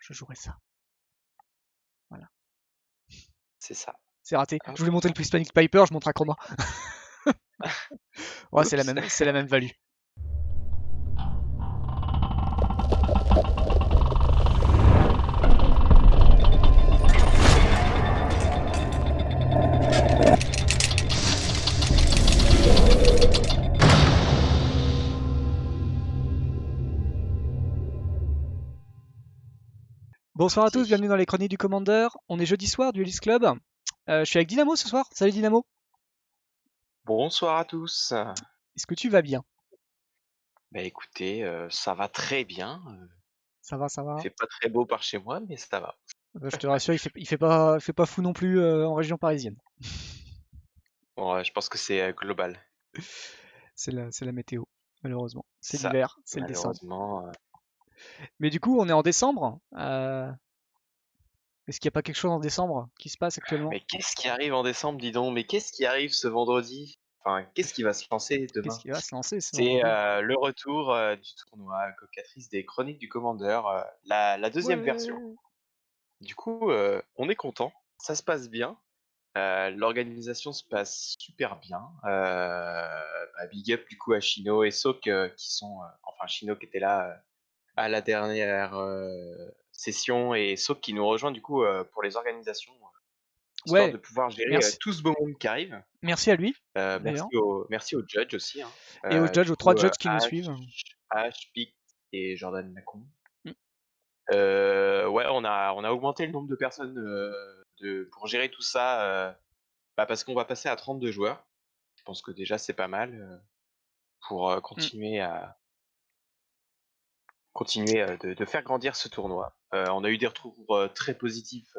je jouerai ça. Voilà. C'est ça. C'est raté. Hop. Je voulais monter le Panic Piper, je montre Acroma. Ouais, c'est la même value. Bonsoir à tous, bienvenue dans les chroniques du Commander. On est jeudi soir du Ulysse Club. Je suis avec Dynamo ce soir. Salut Dynamo. Bonsoir à tous. Est-ce que tu vas bien? Bah écoutez, ça va très bien. Ça va, ça va. Il fait pas très beau par chez moi, mais ça va. Je te rassure, il fait pas fou non plus en région parisienne. Bon, je pense que c'est global. C'est la météo, malheureusement. C'est Ça, l'hiver, c'est le décembre. malheureusement. Mais du coup, on est en décembre. Est-ce qu'il n'y a pas quelque chose en décembre qui se passe actuellement? Mais qu'est-ce qui arrive en décembre, dis donc? Mais qu'est-ce qui arrive ce vendredi? Enfin, qu'est-ce qui va se lancer Qu'est-ce demain? qui va se lancer ce C'est vendredi? le retour du tournoi Cocatrice des Chroniques du Commander, la deuxième version. Ouais. Du coup, on est content, ça se passe bien. L'organisation se passe super bien. Big up du coup à Chino et Sok qui sont, enfin Chino qui était là à la dernière session et Sok qui nous rejoint du coup pour les organisations, histoire Ouais, de pouvoir gérer merci. tout ce beau monde qui arrive. Merci à lui, Merci d'ailleurs. merci aux judges aussi. Hein. Et aux judges, Du aux 3 coup, judges qui nous suivent. H, Pic et Jordan Lacombe. Mm. Ouais, on a augmenté le nombre de personnes pour gérer tout ça. Parce qu'on va passer à 32 joueurs. Je pense que déjà c'est pas mal pour continuer de faire grandir ce tournoi. On a eu des retours très positifs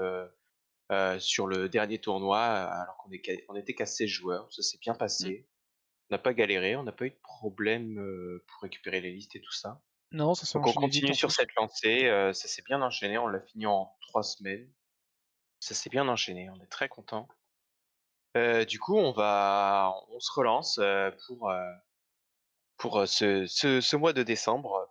sur le dernier tournoi, alors on était qu'à 16 joueurs. Ça s'est bien Mm. passé. On n'a pas galéré, on n'a pas eu de problème pour récupérer les listes et tout ça. Non, ça s'est Donc on enchaîné vite continue en sur plus. cette lancée. Ça s'est bien enchaîné. On l'a fini en 3 semaines. Ça s'est bien enchaîné. On est très content. Du coup, on se relance pour ce mois de décembre,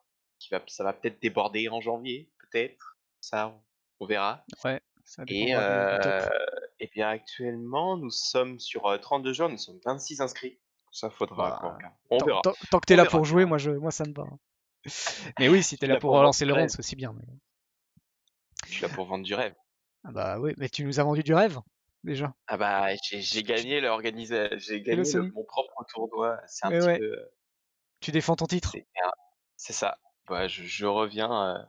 ça va peut-être déborder en janvier, peut-être. Ça, on verra. Ouais, ça Et, dépendra du top. et bien actuellement, nous sommes sur 32 joueurs, nous sommes 26 inscrits. Ça faudra qu'on Bah, regarde. On verra. tant que t'es On là verra pour jouer, bien. moi ça me va. Mais oui, si Je t'es suis là là pour pour vendre relancer du le round, rêve. c'est aussi bien. Je suis là pour vendre du rêve. Ah bah oui, mais tu nous as vendu du rêve, déjà. Ah bah, j'ai gagné j'ai Et le gagné Sony. mon propre tournoi. C'est un Mais petit ouais, peu, tu défends ton titre. c'est ça. Bah, je reviens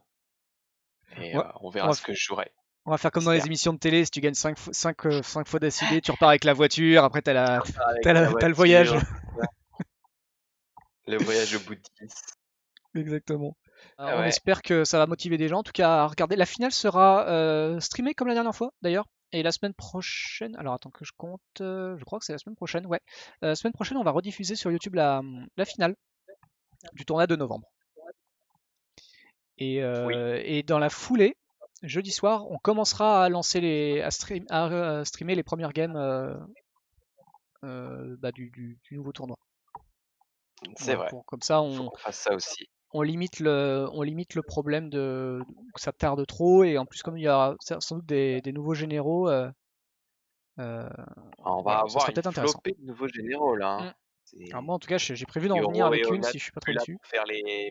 et On va, on on verra va ce que je jouerai. on va faire comme dans les J'espère. émissions de télé, si tu gagnes 5 fois d'affilée, tu repars avec la voiture, après Je repars avec la t'as le voyage. voiture, le voyage au bout de 10. Exactement. Ah On ouais, espère que ça va motiver des gens. En tout cas, à regarder. La finale sera streamée comme la dernière fois, d'ailleurs. Et la semaine prochaine, alors attends que je compte, je crois que c'est la semaine prochaine, ouais. La semaine prochaine, on va rediffuser sur YouTube la finale du tournoi de novembre. oui, Et dans la foulée, jeudi soir, on commencera à lancer à streamer les premières games du nouveau tournoi. c'est Voilà, vrai. comme ça, Faut qu'on fasse ça aussi. on limite le problème que ça tarde trop. Et en plus, comme il y a sans doute des nouveaux généraux, euh, On va voilà, ça avoir sera une peut-être intéressant. flopée de nouveaux généraux là. Mm. Hein. Alors moi, en tout cas, j'ai prévu d'en venir Yoro et avec une Onat si je suis pas trop plus là déçu.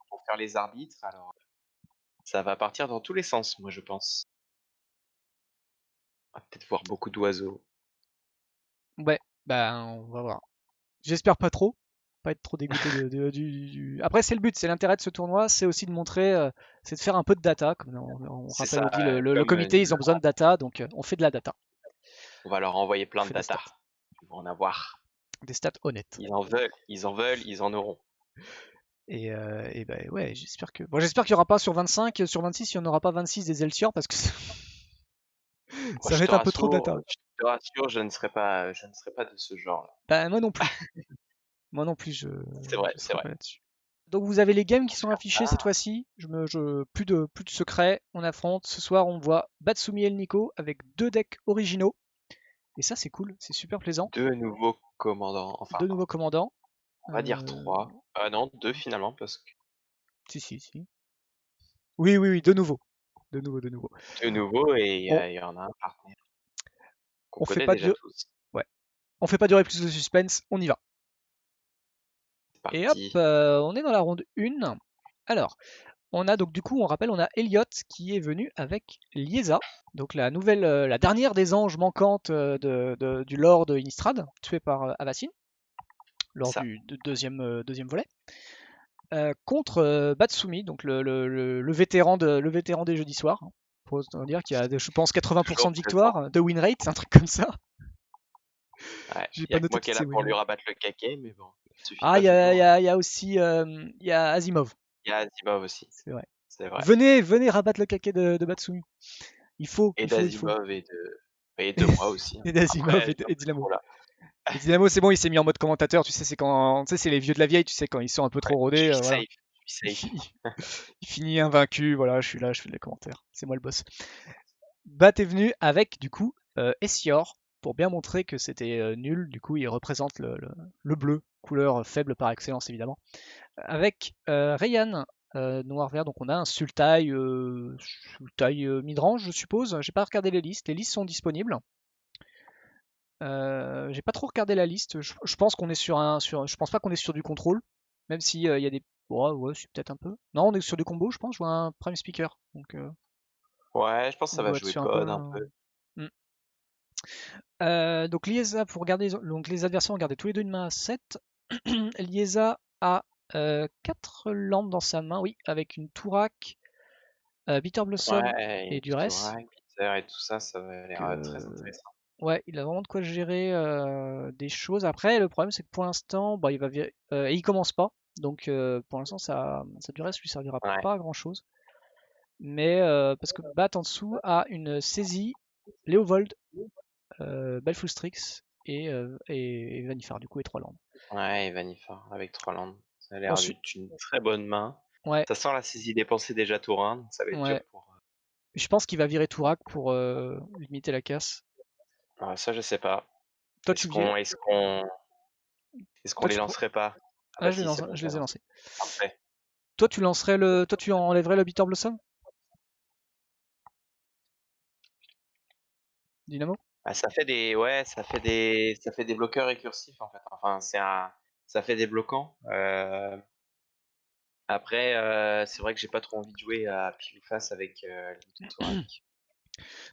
pour faire les arbitres, alors ça va partir dans tous les sens, moi je pense. On va peut-être voir beaucoup d'oiseaux. Ouais, ben on va voir. J'espère pas trop, pas être trop dégoûté Après, c'est le but, c'est l'intérêt de ce tournoi, c'est aussi de montrer, c'est de faire un peu de data. Comme on C'est rappelle, ça, on dit le comme comité, ils ont besoin de data, donc on fait de la data, on va leur envoyer on plein de fait des data. stats, Ils vont en avoir. des stats honnêtes. Ils en auront. Et ben ouais, j'espère qu'il y aura pas sur 25, sur 26, il n'y en aura pas 26 des Elsior parce que Moi, ça va être un peu trop de data. je te rassure, je ne serai pas de ce genre-là. Ben, moi non plus. Moi non plus, je C'est serai vrai. pas là-dessus. Donc vous avez les games En qui tout sont cas, affichés cette fois-ci. Plus de secrets. On affronte. Ce soir, on voit Batsumi et le Nico avec 2 decks originaux. Et ça, c'est cool. C'est super plaisant. deux nouveaux commandants. Enfin, 2 nouveaux commandants. on va dire Euh, 3. Ah non, 2 finalement, parce que Si, si, si. Oui, oui, oui, 2 nouveaux. De nouveau. De nouveau, et On, il y en a un partenaire qu'on on fait connaît pas déjà du... tous. Ouais. On fait pas durer plus de suspense, on y va. C'est Et hop, parti. on est dans la ronde 1. Alors, on a donc du coup, on rappelle, on a Elliot qui est venu avec Liesa, donc la nouvelle, la dernière des anges manquantes du lore de Innistrad, tuée par Avacyn lors Ça. du deuxième volet, contre Batsumi, donc le vétéran le vétéran des jeudis soirs. Faut dire qu'il y a, je pense, 80% Toujours de présent. victoire, de win rate, un truc comme ça. Ouais. J'ai Il y pas a que noté moi qui toutes est ces là win pour lui rates. rabattre le caquet, mais bon, il suffit Ah, pas toujours. il y a aussi il y a Asimov, Il y a Asimov aussi, c'est vrai. c'est vrai. Venez rabattre le caquet de Batsumi. Et Il faut. d'Asimov et de moi aussi, hein. Et d'Asimov Après, je viens et pas Dynamo. trop là. Et Dynamo, c'est bon, il s'est mis en mode commentateur. Tu sais, c'est quand, tu sais, c'est les vieux de la vieille. Tu sais, quand ils sont un peu Ouais, trop je rodés, suis voilà. safe, je suis safe. Il finit invaincu. Voilà, je suis là, je fais des commentaires. C'est moi le boss. Bat est venu avec, du coup, Essior pour bien montrer que c'était nul. Du coup, il représente le bleu, couleur faible par excellence, évidemment. Avec Rayhan, noir-vert. Donc, on a un Sultai, midrange, je suppose. J'ai pas regardé les listes. Les listes sont disponibles. J'ai pas trop regardé la liste. Je pense qu'on est je pense pas qu'on est sur du contrôle, même si il y a des. Ouais, ouais, c'est peut-être un peu. Non, on est sur du combo, je pense. Je vois un prime speaker, donc Ouais, je pense que on ça va doit être jouer sur un peu. pod un peu. Hmm. Donc Liesa, pour regarder, donc les adversaires ont gardé tous les deux une main à 7. Liesa a 4 lampes dans sa main, oui, avec une Tourak, Bitter Blossom Ouais, et une du reste. Touareg, Peter et tout ça, ça va l'air très intéressant. Ouais, il a vraiment de quoi gérer des choses. Après, le problème, c'est que pour l'instant, bah, et il commence pas. Donc, pour l'instant, sa duresse lui servira Ouais, pas à grand chose. Mais parce que Bat en dessous a une saisie, Léovold, Baleful Strix et Vanifar, du coup, et 3 landes. ouais, et Vannifar avec 3 landes. Ça a l'air Ensuite, d'une très bonne main. ouais, Ça sent la saisie dépensée déjà tour 1, donc ça va être dur ouais. pour. Je pense qu'il va virer Tourak pour limiter la casse. Ça, je sais pas. Toi, Est-ce tu vires. qu'on est-ce qu'on est-ce qu'on Toi, les tu. lancerait pas? Ah Ah, bah si, c'est bon, je je l'ai les ai lancé. lancés. Parfait. Toi, tu lancerais Toi, tu enlèverais le Bitter Blossom, Dynamo? Bah, ça fait des bloqueurs récursifs en fait. Enfin, ça fait des bloquants. Après, c'est vrai que j'ai pas trop envie de jouer à pile ou face avec Link Tourak.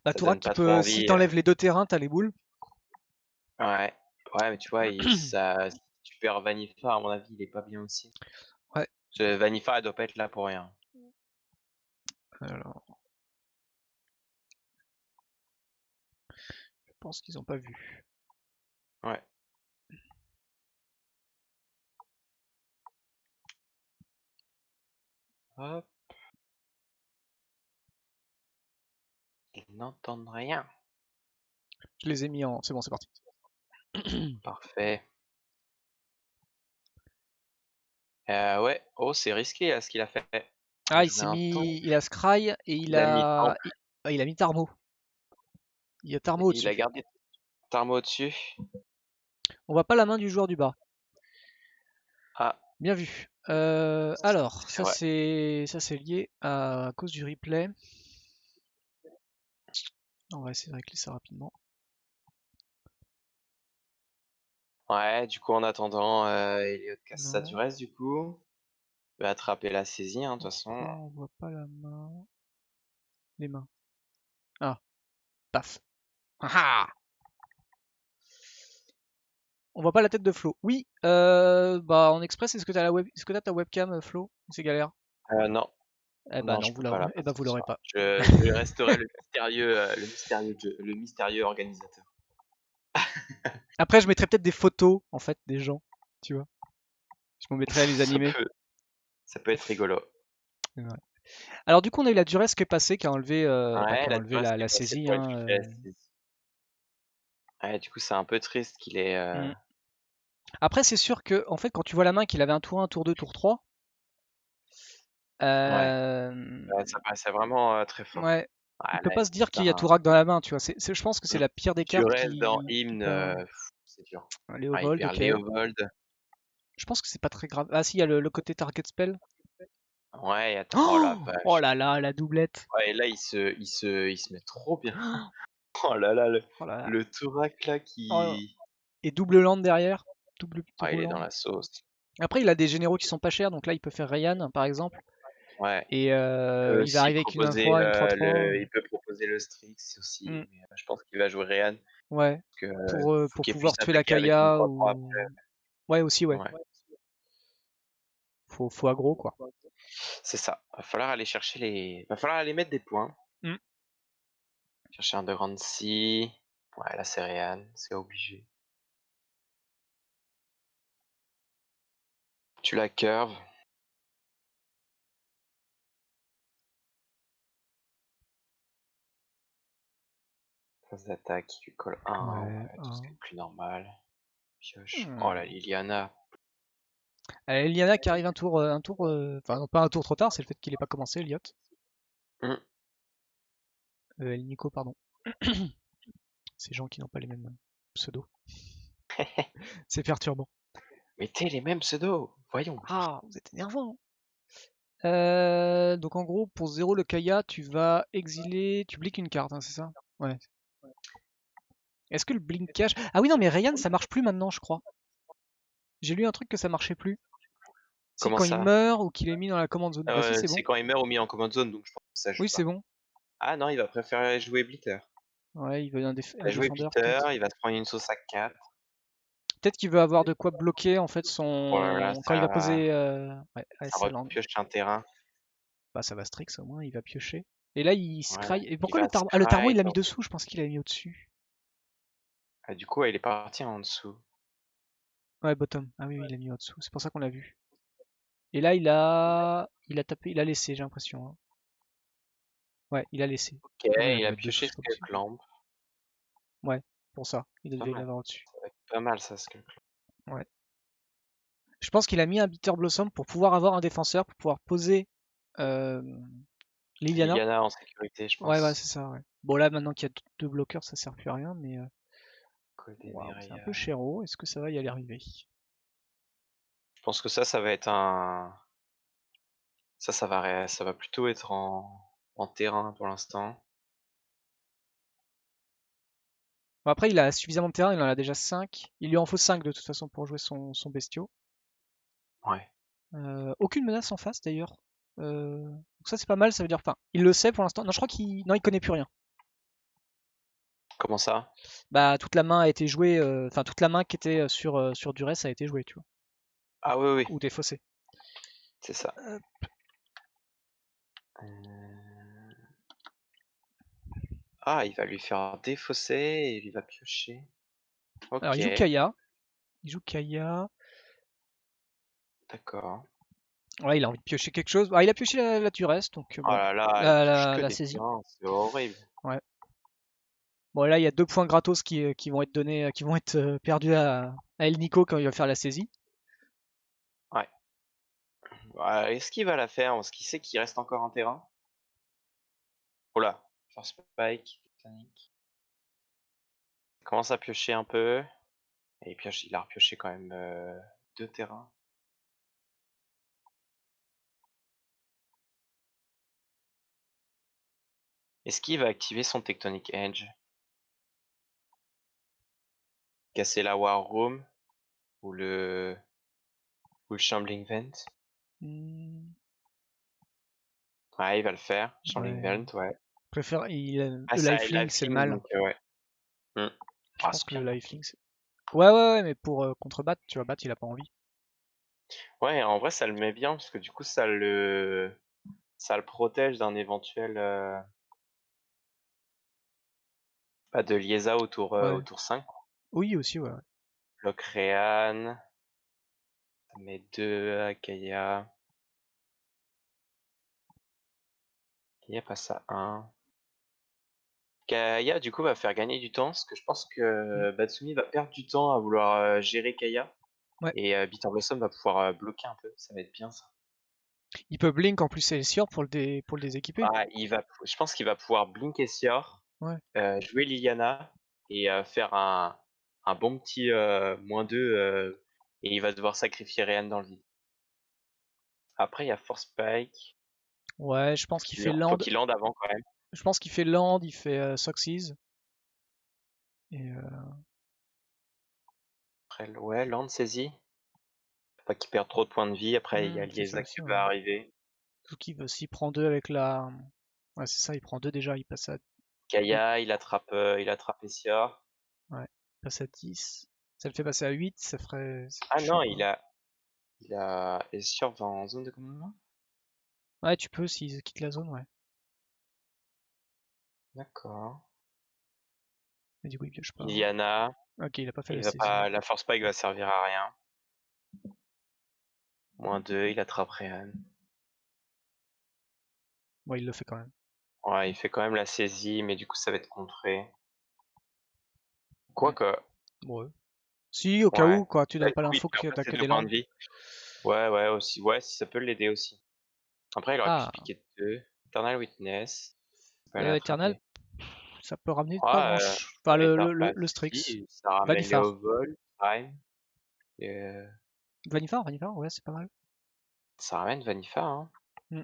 Bah, Ça Tourak, donne tu pas trop peux. Si envie. t'enlèves les deux terrains, t'as les boules. Ouais, ouais, mais tu vois, si tu perds Vannifar, à mon avis, il est pas bien aussi. Ouais. Vannifar, elle doit pas être là pour rien. Alors, je pense qu'ils ont pas vu. Ouais. Hop, ils n'entendent rien. Je les ai mis en. C'est bon, c'est parti. Parfait. Ouais. Oh, c'est risqué là, ce qu'il a fait. Il a Ah, il joué s'est un temps. mis. Il a Scry et Il a mis Temple. il a mis Tarmo. Il y a Tarmo Il a au-dessus. gardé Tarmo au-dessus. On voit pas la main du joueur du bas. Ah, Bien vu. Alors, c'est vrai. ça c'est lié à cause du replay. On va essayer de régler ça rapidement. Ouais, du coup, en attendant, Elliot casse sa Non. duresse, du coup. Il va attraper la saisie, hein, de toute façon. Pourquoi on voit pas la main? Les mains. Ah, paf. Ah ah. On voit pas la tête de Flo. Oui, bah en express, est-ce que t'as ta webcam, Flo? C'est galère. Non, Eh bah non, non, je peux pas la eh passer bah vous ce l'aurez soir. pas. Je resterai le mystérieux organisateur. Après, je mettrais peut-être des photos, en fait, des gens, tu vois. Je m'en mettrais à les Ça animer. peut, ça peut être rigolo. Ouais. Alors du coup, on a eu la duresse qui est passée, Ouais, qui a la enlevé durée, la, c'est la passé saisie. pour Hein, effectuer la saisie. Ouais, du coup, c'est un peu triste qu'il ait. Mm. Après, c'est sûr que, en fait, quand tu vois la main qu'il avait un tour 1, tour 2, tour 3, Ouais, euh, ça paraissait vraiment très fort. ouais, il Ah, peut là, pas se dire qu'il y a putain, Tourak dans la main, tu vois. Je pense que c'est mm. la pire des cartes Durez dans qui Hymne, peut avoir. c'est dur. Ah, il Léovold, perd ok. Léovold. Je pense que c'est pas très grave. Ah si, il y a le côté target spell. Ouais, attends. Oh la Oh, oh vache. là là, la doublette. Ouais, et là, il se met trop bien. Oh là là, Oh là là. le Tourak là Oh, qui. et double land derrière. Double Ah, il est land. dans la sauce. Après, il a des généraux qui sont pas chers, donc là, il peut faire Ryan, par exemple. Ouais. Et Il peut il va aussi arriver avec une proposer 1-3, une 3-3. il peut proposer le Strix Hmm, aussi, mais je pense qu'il va jouer Ryan. ouais. Parce que faut Pour qu'il pouvoir puisse tuer la attaquer avec une Kaya 3-3 ou. Ouais, aussi, ouais. après. Ouais. Faut aggro, quoi. C'est ça. Va falloir aller mettre des points. Hmm. Chercher un de grande scie. Ouais, là c'est Ryan, c'est obligé. Tu la curves. Phase d'attaque, tu colles 1, Ouais. ouais, tout ce qui est plus normal. Pioche. Hmm. Oh la Liliana. Eliana qui arrive enfin non, pas un tour trop tard, c'est le fait qu'il ait pas commencé, Elliot. Hmm. El Nico, pardon. Ces gens qui n'ont pas les mêmes pseudos. C'est perturbant. Mettez les mêmes pseudos, voyons. Ah, vous êtes énervant. Donc en gros, pour 0 le Kaya, tu vas exiler, tu bliques une carte, hein, c'est ça? Ouais. Est-ce que le blink cache... Ah oui, non, mais Ryan, ça marche plus maintenant, je crois. J'ai lu un truc que ça marchait plus. Si, Comment quand il ça? meurt ou qu'il est mis dans la command zone. Bah si, c'est C'est bon. quand il meurt ou mis en command zone, donc je pense que ça joue Oui, c'est pas. bon. Ah non, il va préférer jouer Blitter. Ouais, il veut Il un va jouer défendeur, Blitter, peut-être. il va se prendre une sauce à 4. Peut-être qu'il veut avoir de quoi bloquer, en fait, Voilà, son... Quand il va poser... Ouais, ça ça land. repioche un terrain. Bah ça va Strix, au moins, il va piocher. Et là, il Ouais. scry... Et Il pourquoi le va Tarmo... Ah, le Tarmo, il scry. l'a mis dessous, je pense qu'il l'a mis au-dessus. Ah, du coup, il est parti en dessous. Ouais, bottom. Ah oui, oui, il l'a mis au-dessous. C'est pour ça qu'on l'a vu. Et là, il a tapé, il a laissé, j'ai l'impression, hein. Ouais, il a laissé. Ok, Ah ouais, il a bah, dessous, pioché c'est pas possible. Skullclamp. Ouais, pour ça. Il Pas devait mal. l'avoir au-dessus. Ça va être pas mal ça, Skullclamp. Ouais. Je pense qu'il a mis un Bitter Blossom pour pouvoir avoir un défenseur, pour pouvoir poser euh, Liliana. Liliana en sécurité, je Ouais, ouais, pense. c'est ça, ouais. Bon, là, maintenant qu'il y a deux bloqueurs, ça sert plus à rien, mais waouh, c'est un peu Codemeria. chéro. Est-ce que ça va y aller arriver? Je pense que ça va être un. Ça va plutôt être en terrain pour l'instant. Bon, après, il a suffisamment de terrain, il en a déjà 5. Il lui en faut 5 de toute façon pour jouer son bestiau. Ouais. Aucune menace en face d'ailleurs. Donc ça c'est pas mal, ça veut dire. Enfin, il le sait pour l'instant. Non, je crois qu'il. Non, il connaît plus rien. Comment ça? Bah, toute la main a été jouée. Enfin, toute la main qui était sur Duress a été jouée, tu vois. Ah oui, oui, Ou défaussée. c'est ça. Euh, Ah, il va lui faire défausser et il va piocher. Alors, Ok, il joue Kaya. Il joue Kaya. d'accord. Ouais, il a envie de piocher quelque chose. Ah, il a pioché la Duress, donc Oh bon. là là, il pioche que La des saisie. terrains, c'est horrible. Ouais. Bon, là, il y a 2 points gratos qui vont être donnés, qui vont être perdus à El Nico quand il va faire la saisie. Ouais. Est-ce qu'il va la faire? Parce qu'il sait qu'il reste encore un terrain. Oh là, First Spike, Titanic. Il commence à piocher un peu. Et il a repioché quand même 2 terrains. Est-ce qu'il va activer son Tectonic Edge? Casser la War Room ou le Shambling Vent? Hmm, Ouais, il va le faire. Shambling ouais. Vent, ouais. Le Ça a lifelink, c'est le lifelink, mal. donc ouais. Hmm. Je Ah, pense c'est que le bien. lifelink, c'est. Ouais, ouais, ouais, mais pour contrebattre, tu vois, Bat, il a pas envie. Ouais, en vrai, ça le met bien, parce que du coup, ça le protège d'un éventuel pas de Liesa Ouais. au tour 5. Oui, aussi, ouais. Ouais. Locrean, ça met 2 à Kaya. Kaya passe à 1. Kaya, du coup, va faire gagner du temps, parce que je pense Mm. que Batsumi va perdre du temps à vouloir gérer Kaya. Ouais. Et Bitter Blossom va pouvoir bloquer un peu. Ça va être bien, ça. Il peut blink en plus, c'est sûr pour le déséquiper. Ah, je pense qu'il va pouvoir Blink Essior, Ouais. jouer Liliana, et faire un bon petit -2, et il va devoir sacrifier Ryan dans le vide. Après, il y a Force Spike. Ouais, je pense qu'il fait Faut land. qu'il lande avant quand même. Je pense qu'il fait land, il fait Soxys. Et Après, ouais, land saisie. Faut pas qu'il perde trop de points de vie. Après, il y a c'est ça Liesa aussi, qui ouais. va arriver. Surtout s'il prend 2 avec la. Ouais, c'est ça, il prend 2 déjà, il passe à. Kaya, il attrape Essia. Ouais, il passe à 10. Ça le fait passer à 8, ça ferait. C'est Ah chiant non, quoi. Essia va en zone de commandement. Ouais, tu peux s'il quitte la zone, ouais. D'accord. Mais du coup, il pioche pas. Iliana, Ok, il a pas fait la il va saisie. pas, la Force Spike va servir à rien. -2, il attrape Réan. Ouais, il le fait quand même. Ouais, il fait quand même la saisie, mais du coup, ça va être contré. Quoique, Ouais. Si, au cas ouais. où, quoi, tu Bah, donnes du pas coup, il l'info que perd pas t'as ses que 2 des points landes. de vie. Ouais, ouais, aussi. Ouais, si ça peut l'aider aussi. Après, il aurait pu se Ah, piquer de 2. Eternal Witness. Il peut Eternal, l'attraper. ça peut ramener pas grand Ouais, chose. Enfin, ouais, le Strix. si, ça ramène Vanifar. Léo Vol, Prime. Et, Vanifar, ouais, c'est pas mal. ça ramène Vanifa, hein. Mm.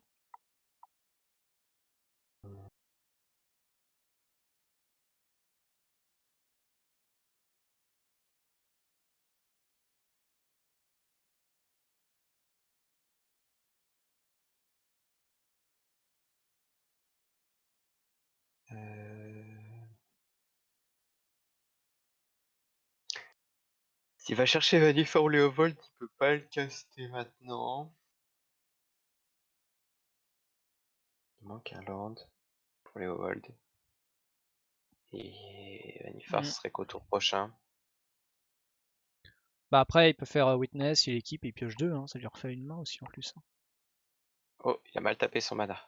S'il va chercher Vanifa ou Léovold, il peut pas le caster maintenant. Il manque un land pour Léovold. Et Vanifa, Mm. ce serait qu'au tour prochain. Bah après, il peut faire Witness, il équipe et il pioche 2, hein, ça lui refait une main aussi en plus. Hein. Oh, il a mal tapé son mana.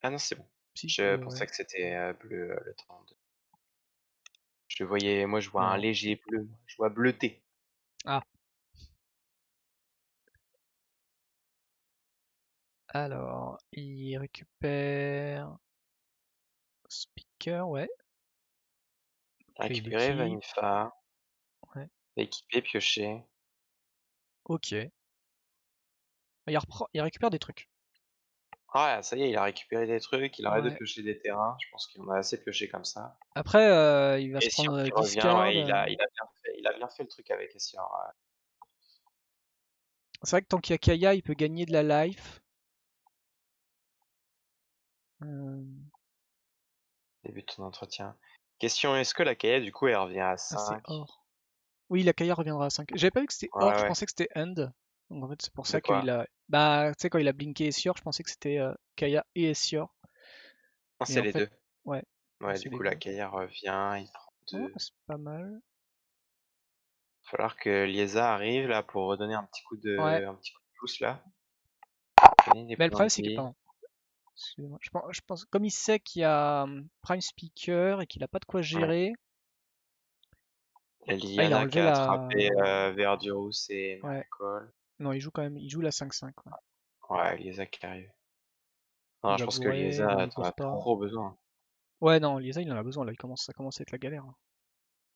Ah non, c'est bon. Si, Je ouais. pensais que c'était bleu le temps de... Je voyais, moi je vois un Non. léger bleu. Je vois bleuté. Ah, alors, il récupère Speaker, ouais. Donc là, il Récupérer équipe. Vanifa. Ouais. Équiper, piocher. Ok. Il récupère des trucs. Ah, ça y est, il a récupéré des trucs, il arrête de Ouais. piocher des terrains. Je pense qu'il en a assez pioché comme ça. Après, il va se Et Sior prendre qui revient, Discard. ouais, il a bien fait le truc avec Essior. Ouais. C'est vrai que tant qu'il y a Kaya, il peut gagner de la life. Euh, Début de ton entretien. Question, est-ce que la Kaya, du coup, elle revient à Ah, c'est 5? Or. Oui, la Kaya reviendra à 5. J'avais pas vu que c'était Ouais, Or, je ouais. pensais que c'était End. Donc en fait, c'est pour De ça quoi? qu'il a. Bah, tu sais, quand il a blinké Essior, je pensais que c'était Kaya et Essior. Non, Et c'est en les fait, deux. ouais, Ouais, c'est du les coup, deux. la Kaya revient, il prend Oh, 2. c'est pas mal. Il va falloir que Liesa arrive là pour redonner Ouais. un petit coup de pouce là. Gagner des Mais le points de problème, c'est que. vie. Pardon. Excusez-moi. Je pense, comme il sait qu'il y a Prime Speaker et qu'il a pas de quoi Ouais. gérer. Il y a Ah, il a Liliana qui enlevé a la. attrapé Verdurus et Ouais. Miracle. Non, il joue quand même. Il joue la 5-5. Ouais. Ouais, Liesa qui arrive. Non, Il je va pense que bourrer. Non, Liesa, il t'en bourre as pas. trop besoin. Ouais, non, Lisa, il en a besoin. Là, ça commence à être la galère.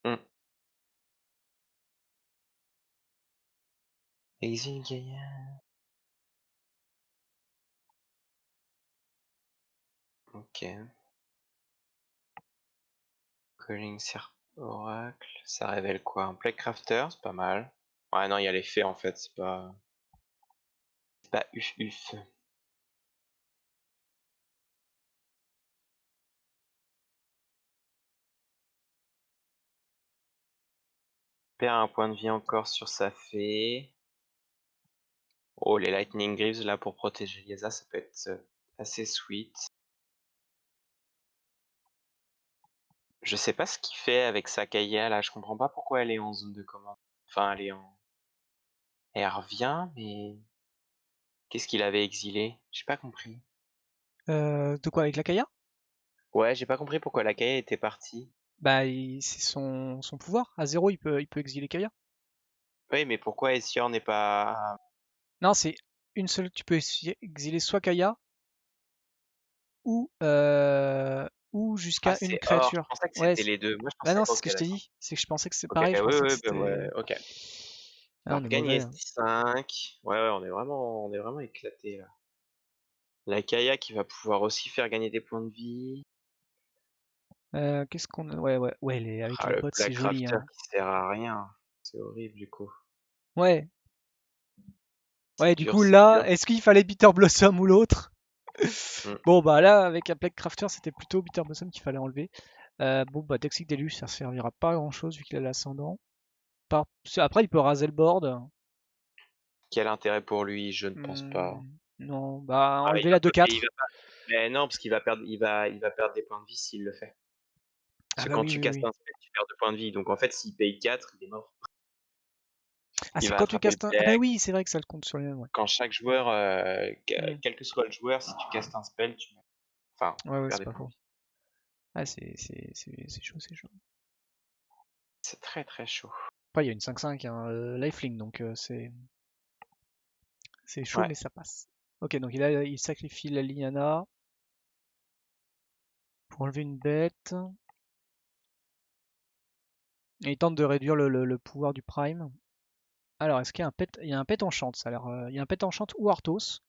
Hein. Exil Gaïa. Ok. Calling Serp Oracle. Ça révèle quoi? Un Plaguecrafter, c'est pas mal. Ouais, non, il y a les fées en fait, c'est pas. C'est pas uf uf. Perd un point de vie encore sur sa fée. Oh, les Lightning Greaves là pour protéger Liesa, ça peut être assez sweet. Je sais pas ce qu'il fait avec sa Kaya là, je comprends pas pourquoi elle est en zone de commande. Enfin, elle est en. Elle revient, mais. Qu'est-ce qu'il avait exilé? J'ai pas compris. De quoi, avec la Kaya? Ouais, j'ai pas compris pourquoi la Kaya était partie. Bah, c'est son pouvoir. À 0, il peut exiler Kaya. Oui, mais pourquoi Essior n'est pas. Non, c'est une seule. Tu peux exiler soit Kaya ou Ah, jusqu'à une c'est or. Je créature. pensais que Ouais. c'était les deux. Moi, je Bah pensais. non, c'est ce Ok, que je t'ai d'accord. dit. C'est que je pensais que c'est Ok, pareil. Je oui, pensais que oui, ben c'était. ouais, ok. Ah, on Alors est gagner mauvais, hein. 6-5. Ouais, ouais, on est vraiment éclaté là. La Kaya qui va pouvoir aussi faire gagner des points de vie. Qu'est-ce qu'on a? Ouais, avec Ah, les le bots, c'est Black joli, Crafter hein. qui sert à rien. C'est horrible du coup. Ouais, C'est ouais, du dur, coup, c'est là, dur. est-ce qu'il fallait Bitter Blossom ou l'autre? Mm. Bon, bah là, avec un Plague Crafter, c'était plutôt Bitter Blossom qu'il fallait enlever. Bon, bah, Toxic Deluge, ça servira pas à grand chose vu qu'il a l'ascendant. Après, il peut raser le board. Quel intérêt pour lui? Je ne pense pas. Non, bah, Ah, enlever la il 2-4. va pas. Mais non, parce qu'il va perdre, il va perdre des points de vie s'il le fait. Parce Ah, que bah quand oui, tu oui, castes oui. un spell, tu perds 2 points de vie. Donc en fait, s'il paye 4, il est mort. Ah, Il c'est va quand tu attraper le castes un. Ah, bah plague. oui, c'est vrai que ça le compte sur les mêmes, ouais. Quand chaque joueur, Hmm. quel que soit le joueur, si tu castes un spell, enfin, Ouais, tu ouais, perds c'est des pas points de faux. vie. Ah, c'est chaud, c'est chaud. C'est très très chaud. Après, il y a une 5-5, hein, lifelink, donc c'est chaud, Ouais. mais ça passe. Ok, donc il sacrifie la Liliana pour enlever une bête. Et il tente de réduire le pouvoir du Prime. Alors, est-ce qu'il y a un pet? Il y a un pet enchant, ça a l'air. Il y a un pet enchant ou Arthos.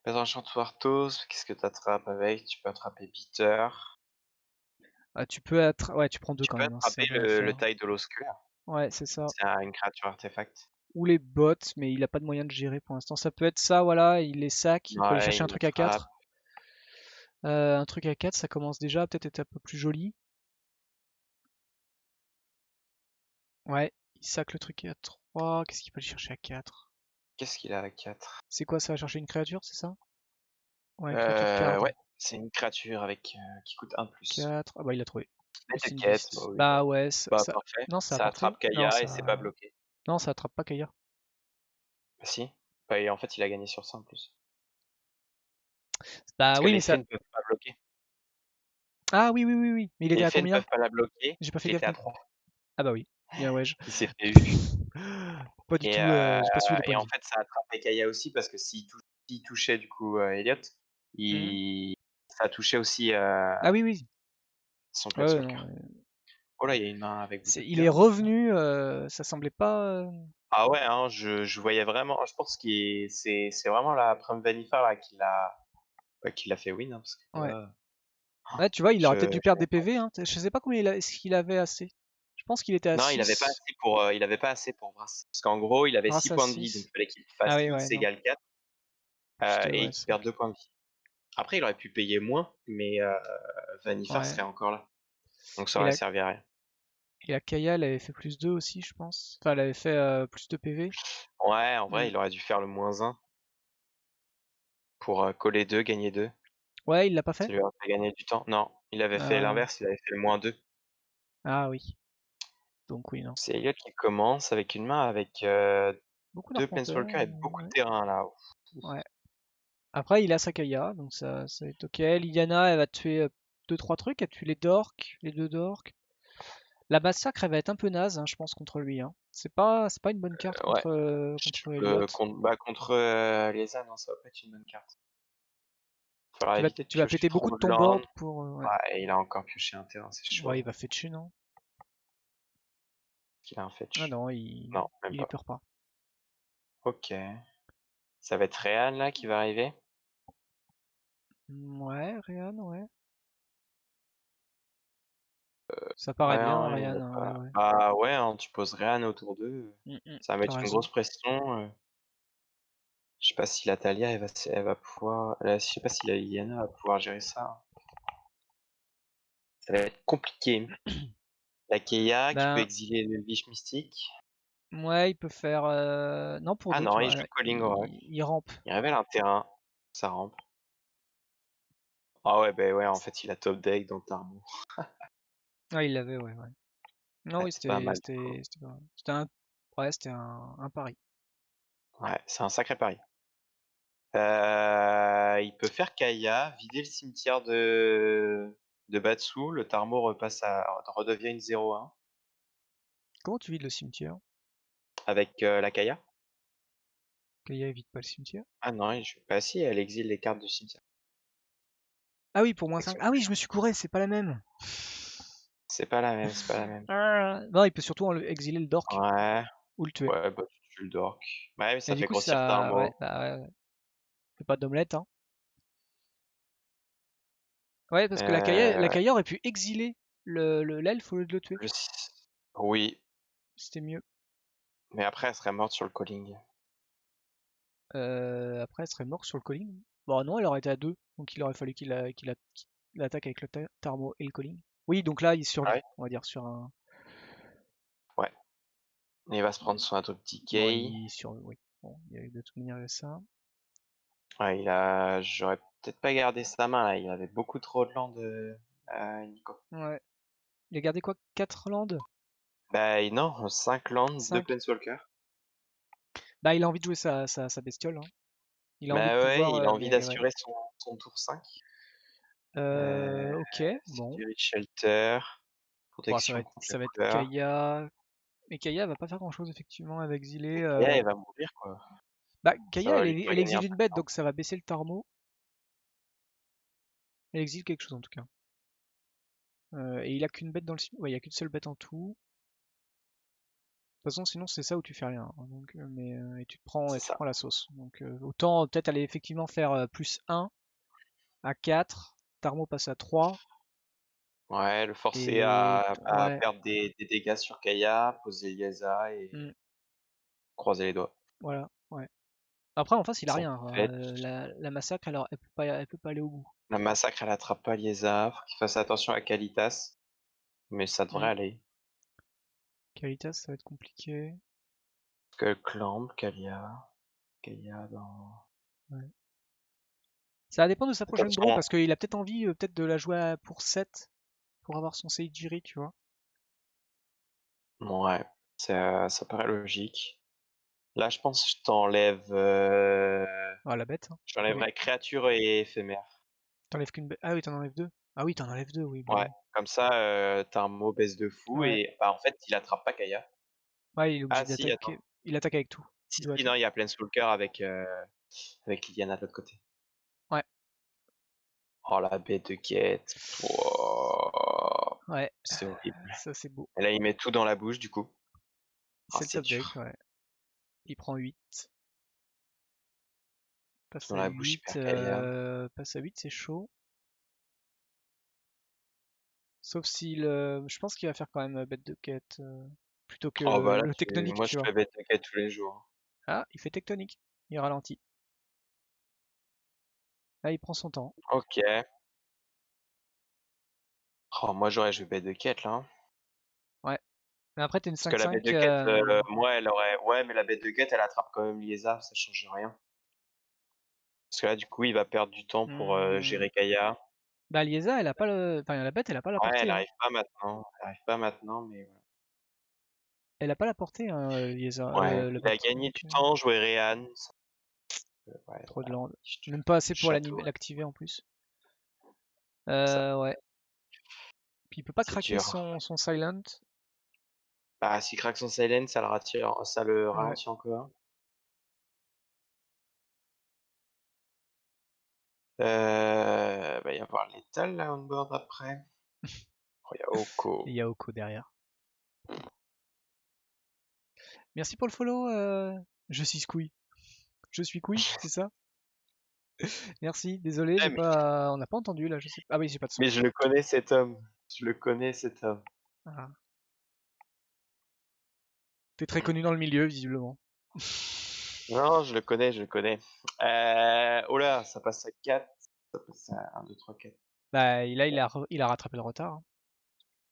Pas enchanteur Arthos, qu'est-ce que tu attrapes avec? Tu peux attraper Bitter. Ah, tu peux être. Ouais, tu prends deux Tu quand peux même, hein, c'est ça attraper qu'on va le faire. taille de l'osculaire. Ouais, c'est ça. C'est une créature artefact. Ou les bots, mais il a pas de moyen de gérer pour l'instant. Ça peut être ça, voilà, il les sac, il peut aller Ouais, chercher un il truc à l'attrape. 4. Un truc à 4, ça commence déjà à peut-être être un peu plus joli. Ouais, il sac le truc à 3. Qu'est-ce qu'il peut aller chercher à 4? Qu'est-ce qu'il a à 4? C'est quoi ça? Chercher une créature, c'est ça? Ouais, créature card. Ouais, c'est une créature avec qui coûte 1+. 4. Ah bah il a trouvé. Mais Lucine t'inquiète, bah Beast. oui, Bah bah, ouais, bah parfait. Non, ça a Ça porté. attrape Kaya et c'est pas bloqué. Non, ça attrape pas Kaya. Bah si. Bah, et en fait, il a gagné sur ça en plus. Bah Parce que oui, mais les ça. faits ne peuvent pas bloquer. Ah oui, oui, oui, oui. Mais il était Les à faits ne combien? peuvent pas la bloquer. J'ai pas fait Il gaffe était à non plus. 3. Ah bah oui. Bien ouais. Il s'est fait eu. Pas du tout, j'ai pas suivi les points Et de en vie. fait, ça attrapait Kaya aussi parce que s'il touchait du coup Elliot, Mhm. ça touchait aussi Ah oui, oui. son Ouais, ouais, non, Planeswalker. Oh là, il y a une main avec beaucoup de il est terrain. revenu, ça semblait pas. Ah ouais, hein, je voyais vraiment. Je pense que c'est vraiment la Prime Vanifa là qui l'a fait win, hein, parce que Ouais. là, Ouais, tu vois, il aurait peut-être dû je perdre des PV, hein. Je sais pas combien est-ce qu'il avait assez. Je pense qu'il était à non, il avait pas 6. assez pour il avait pas assez pour Brass. Parce qu'en gros, il avait 6 Grâce à points de vie, donc 6. il fallait qu'il Ah fasse oui, ouais, X non. égale 4 et Ouais, qu'il c'est vrai perde 2 points de vie. Après, il aurait pu payer moins, mais Vannifar ouais. serait encore là. Donc ça Et aurait la, servi à rien. et la Kaya, elle avait fait plus 2 aussi, je pense. Enfin, elle avait fait plus de PV. Ouais, en vrai, Hmm. il aurait dû faire le -1 pour coller 2, gagner 2. Ouais, il l'a pas fait? Ça lui aurait fait gagner du temps. Non, il avait fait Ah, l'inverse, il avait fait le -2. ah oui. Donc oui, non. C'est Elliot qui commence avec une main avec Beaucoup 2 d'arpenteurs. Planeswalkers et beaucoup de Ouais. terrain là. Ouais. Après, il a sa Kaya, donc ça va être ok. Liliana, elle va tuer 2-3 trucs. Elle tue les dorks, les deux dorks. La massacre, elle va être un peu naze, hein, je pense, contre lui, hein. C'est pas une bonne carte Ouais, contre Elliot. contre les ânes, non, ça va pas être une bonne carte. Faudra éviter de Tu vas piocher péter beaucoup trop de de ton land. board pour. Ouais. Ouais, et il a encore pioché un terrain, c'est Ouais, chaud. il va fetcher, non? Qu'il a un Ah fetch. non, Non, même il est pas. peur pas. Ok. Ça va être Réan là qui va arriver. Ouais, Ryan, ouais. Ça Ouais, paraît bien, hein, il Ryan, a hein, ouais, pas. ouais. Bah ouais, hein, tu poses Réan autour d'eux. Ça va T'as mettre une raison. grosse pression. Je sais pas si la Talia elle va pouvoir. Je sais pas si la Liliana va pouvoir gérer ça. Ça va être compliqué. La Keia qui peut Ben, exiler le Lich Mystique. ouais, il peut faire. Non, pour Ah deux, tu non, il vois. joue Calling Oracle. Il rampe. Il révèle un terrain. Ça rampe. Ah ouais, bah ouais, en fait, il a top deck dans Tarmo. Ah, il l'avait, ouais, ouais. Non, Ouais, oui, c'est pas mal du coup. c'était un pari. Ouais, c'est un sacré pari. Il peut faire Kaya, vider le cimetière de Batsu, le Tarmo redevient une 0-1 Comment tu vides le cimetière? avec la Kaya. Kaya évite pas le cimetière. Ah non, je suis pas si, elle exile les cartes du cimetière. Ah oui, pour moins Avec 5. son Ah oui, push. je me suis couré, c'est pas la même. C'est pas la même, c'est pas la même. Non, il peut surtout exiler le dork. Ouais. Ou le tuer. Ouais, bah tu tues le dork. Ouais, mais Et ça du fait coup, grossir ça. Ouais, Tarmo. bah ouais. Fais pas d'omelette, hein. Ouais, parce que la Euh, Kaya aurait pu exiler l'elfe au lieu de le tuer. le... Oui, C'était mieux. mais après elle serait morte sur le calling. Après, elle serait morte sur le calling. Bon, non, elle aurait été à 2. Donc il aurait fallu qu'il attaque avec le Tarmo et le calling. Oui, donc là, il Ah survit, ouais? on va dire, sur un. Ouais. Il va se prendre son auto Bon, decay. il survit, oui. Bon, il y a eu de toute manière ça. Ouais, j'aurais peut-être pas gardé sa main là, il avait beaucoup trop de land Nico. Ouais. Il a gardé quoi? 4 landes? Bah non, 5 lands, 2 5. planeswalkers. Bah, il a envie de jouer sa bestiole, hein. Il a envie de Bah ouais, pouvoir, il a envie mais ouais. d'assurer son tour 5. Ok, bon. Spirit Shelter, Bon, protection contre les ça va être couleurs. Kaya. Mais Kaya va pas faire grand chose, effectivement, elle va exiler. Et Kaya, elle va mourir quoi. Bah, Ça Kaya, va lui faire elle gagner un exile peu une de bête, temps. donc ça va baisser le Tarmo. Elle exile quelque chose en tout cas. Et il a qu'une bête dans le ouais, il y a qu'une seule bête en tout. De toute façon, sinon c'est ça où tu fais rien, hein. Donc, et C'est tu ça. prends la sauce. Donc autant peut-être aller effectivement faire plus 1 à 4. Tarmo passe à 3. Ouais, le forcer Et à ouais. perdre des dégâts sur Kaya, poser Yeza et Hmm, croiser les doigts. voilà, ouais. Après en face il a Ça rien, hein. fait La massacre alors elle peut pas aller au bout. la massacre, elle attrape pas Liesa, faut qu'il fasse attention à Kalitas, mais ça devrait Hmm. aller. Kalitas ça va être compliqué. Parce que Clamp, Kalia dans... Ouais. Ça va dépendre de sa prochaine draw Attention, parce qu'il a peut-être envie peut-être de la jouer pour 7 pour avoir son Seijiri, tu vois. ouais, ça paraît logique. Là, je pense que Ah la bête, hein. je Oui. t'enlèverais créature et éphémère. T'enlèves qu'une bête. Ah oui, t'en enlèves deux. Ah oui, t'en enlèves deux, oui, bah Ouais, oui. comme ça, t'as un mot baisse de fou Ouais. et bah, en fait, il attrape pas Kaya. Ouais, il est Ah obligé si, attends. d'attaquer. Il attaque avec tout. Si, Il doit si, attaquer. non, il y a Planeswalker avec Liliana de l'autre côté. Ouais. Oh, la bête de quête. Wow. Ouais. C'est horrible. Ça c'est beau. Et là, il met tout dans la bouche, du coup. Ah, C'est le c'est top deck, dur. ouais. Il prend 8. Tout Passe dans à la bouche, il 8. perd Kaya. Passe à 8, c'est chaud. Sauf s'il. Je pense qu'il va faire quand même bête de quête. Plutôt que Oh, bah là, le tectonique, moi, je tu vois. fais bête de quête tous les jours. Ah, il fait tectonique. Il ralentit. Là, il prend son temps. Ok. Oh, moi, j'aurais joué bête de quête, là, hein. Ouais. Mais après, t'es une Parce que la bête 5-5. de quête, moi, elle aurait... Ouais, mais la bête de quête, elle attrape quand même Liesa, ça change rien. Parce que là, du coup, il va perdre du temps pour Hmm. gérer Kaya. Bah, Liesa, elle a pas le. Enfin, la bête, elle a pas la Ouais, portée, elle hein. arrive pas maintenant. Elle arrive pas maintenant, mais voilà. Elle a pas la portée, hein, Liesa, Ouais, la il a bête. gagné Donc, du temps, jouer Réan. Ouais, trop de voilà. land. Même pas assez pour Château, l'activer en plus. ça. Ouais. Puis il peut pas C'est craquer dur. son silent. Bah, s'il craque son silence, ça le Ouais. ralentit encore. Bah, il va y avoir l'étal là, on board après. Oh, il y a Et Oko. il y a Oko derrière. Merci pour le follow. Je suis Squee. Je suis Couille, c'est ça? Merci. Désolé, Eh, mais, on n'a pas entendu là. Je sais. Ah oui, j'ai pas de son. mais je le connais cet homme. Je le connais cet homme. Ah. T'es très connu dans le milieu, visiblement. Non, je le connais, je le connais. Oh là, ça passe à 4. Ça passe à 1, 2, 3, 4. Bah, là, il a rattrapé le retard, hein.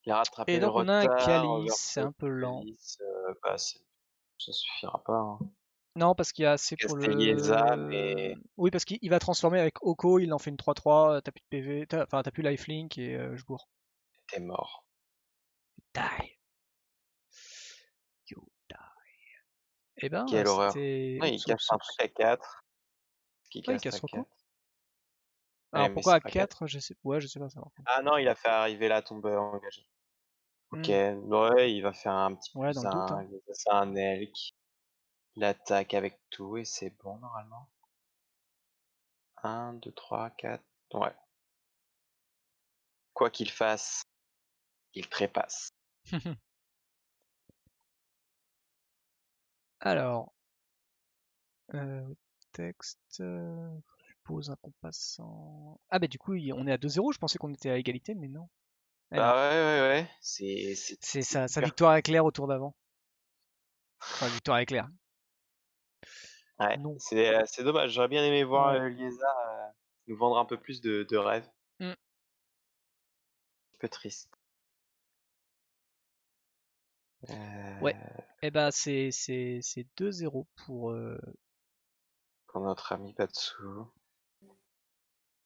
Il a rattrapé Et le donc, on a un retard. Calice, c'est Reversal un peu lent. Calice. Bah, ça suffira pas, hein. Non, parce qu'il y a assez pour Castellieza, le. mais Oui, parce qu'il va transformer avec Oko, il en fait une 3-3, t'as plus de PV, enfin t'as plus lifelink et je bourre. t'es mort. Die. You die. Eh ben, Quelle horreur. c'était. Non, il Oups, casse oups, un truc oups. à 4. Qui Ouais, il casse à casse Rocco. 4. Ouais, Alors mais pourquoi c'est à pas 4. 4? Je sais. Ouais, je sais pas ça par contre. Ah non, il a fait arriver la tombe engagée. Ok, Hmm. ouais, il va faire un petit Ouais, dans plus le doute, un, hein. il va faire un elk. Il attaque avec tout et c'est bon normalement. 1, 2, 3, 4. Ouais. Quoi qu'il fasse, il trépasse. Alors, texte, je suppose un compassant. Ah bah du coup, on est à 2-0, je pensais qu'on était à égalité, mais non. Eh non, Bah ouais. c'est C'est sa hyper victoire éclair au tour d'avant. Enfin, victoire éclair. Ouais, Non. c'est dommage. J'aurais bien aimé voir Ouais. Liesa nous vendre un peu plus de rêves. Mm. Un peu triste. Ouais. Euh, Eh bah c'est 2-0 pour notre ami Patsu.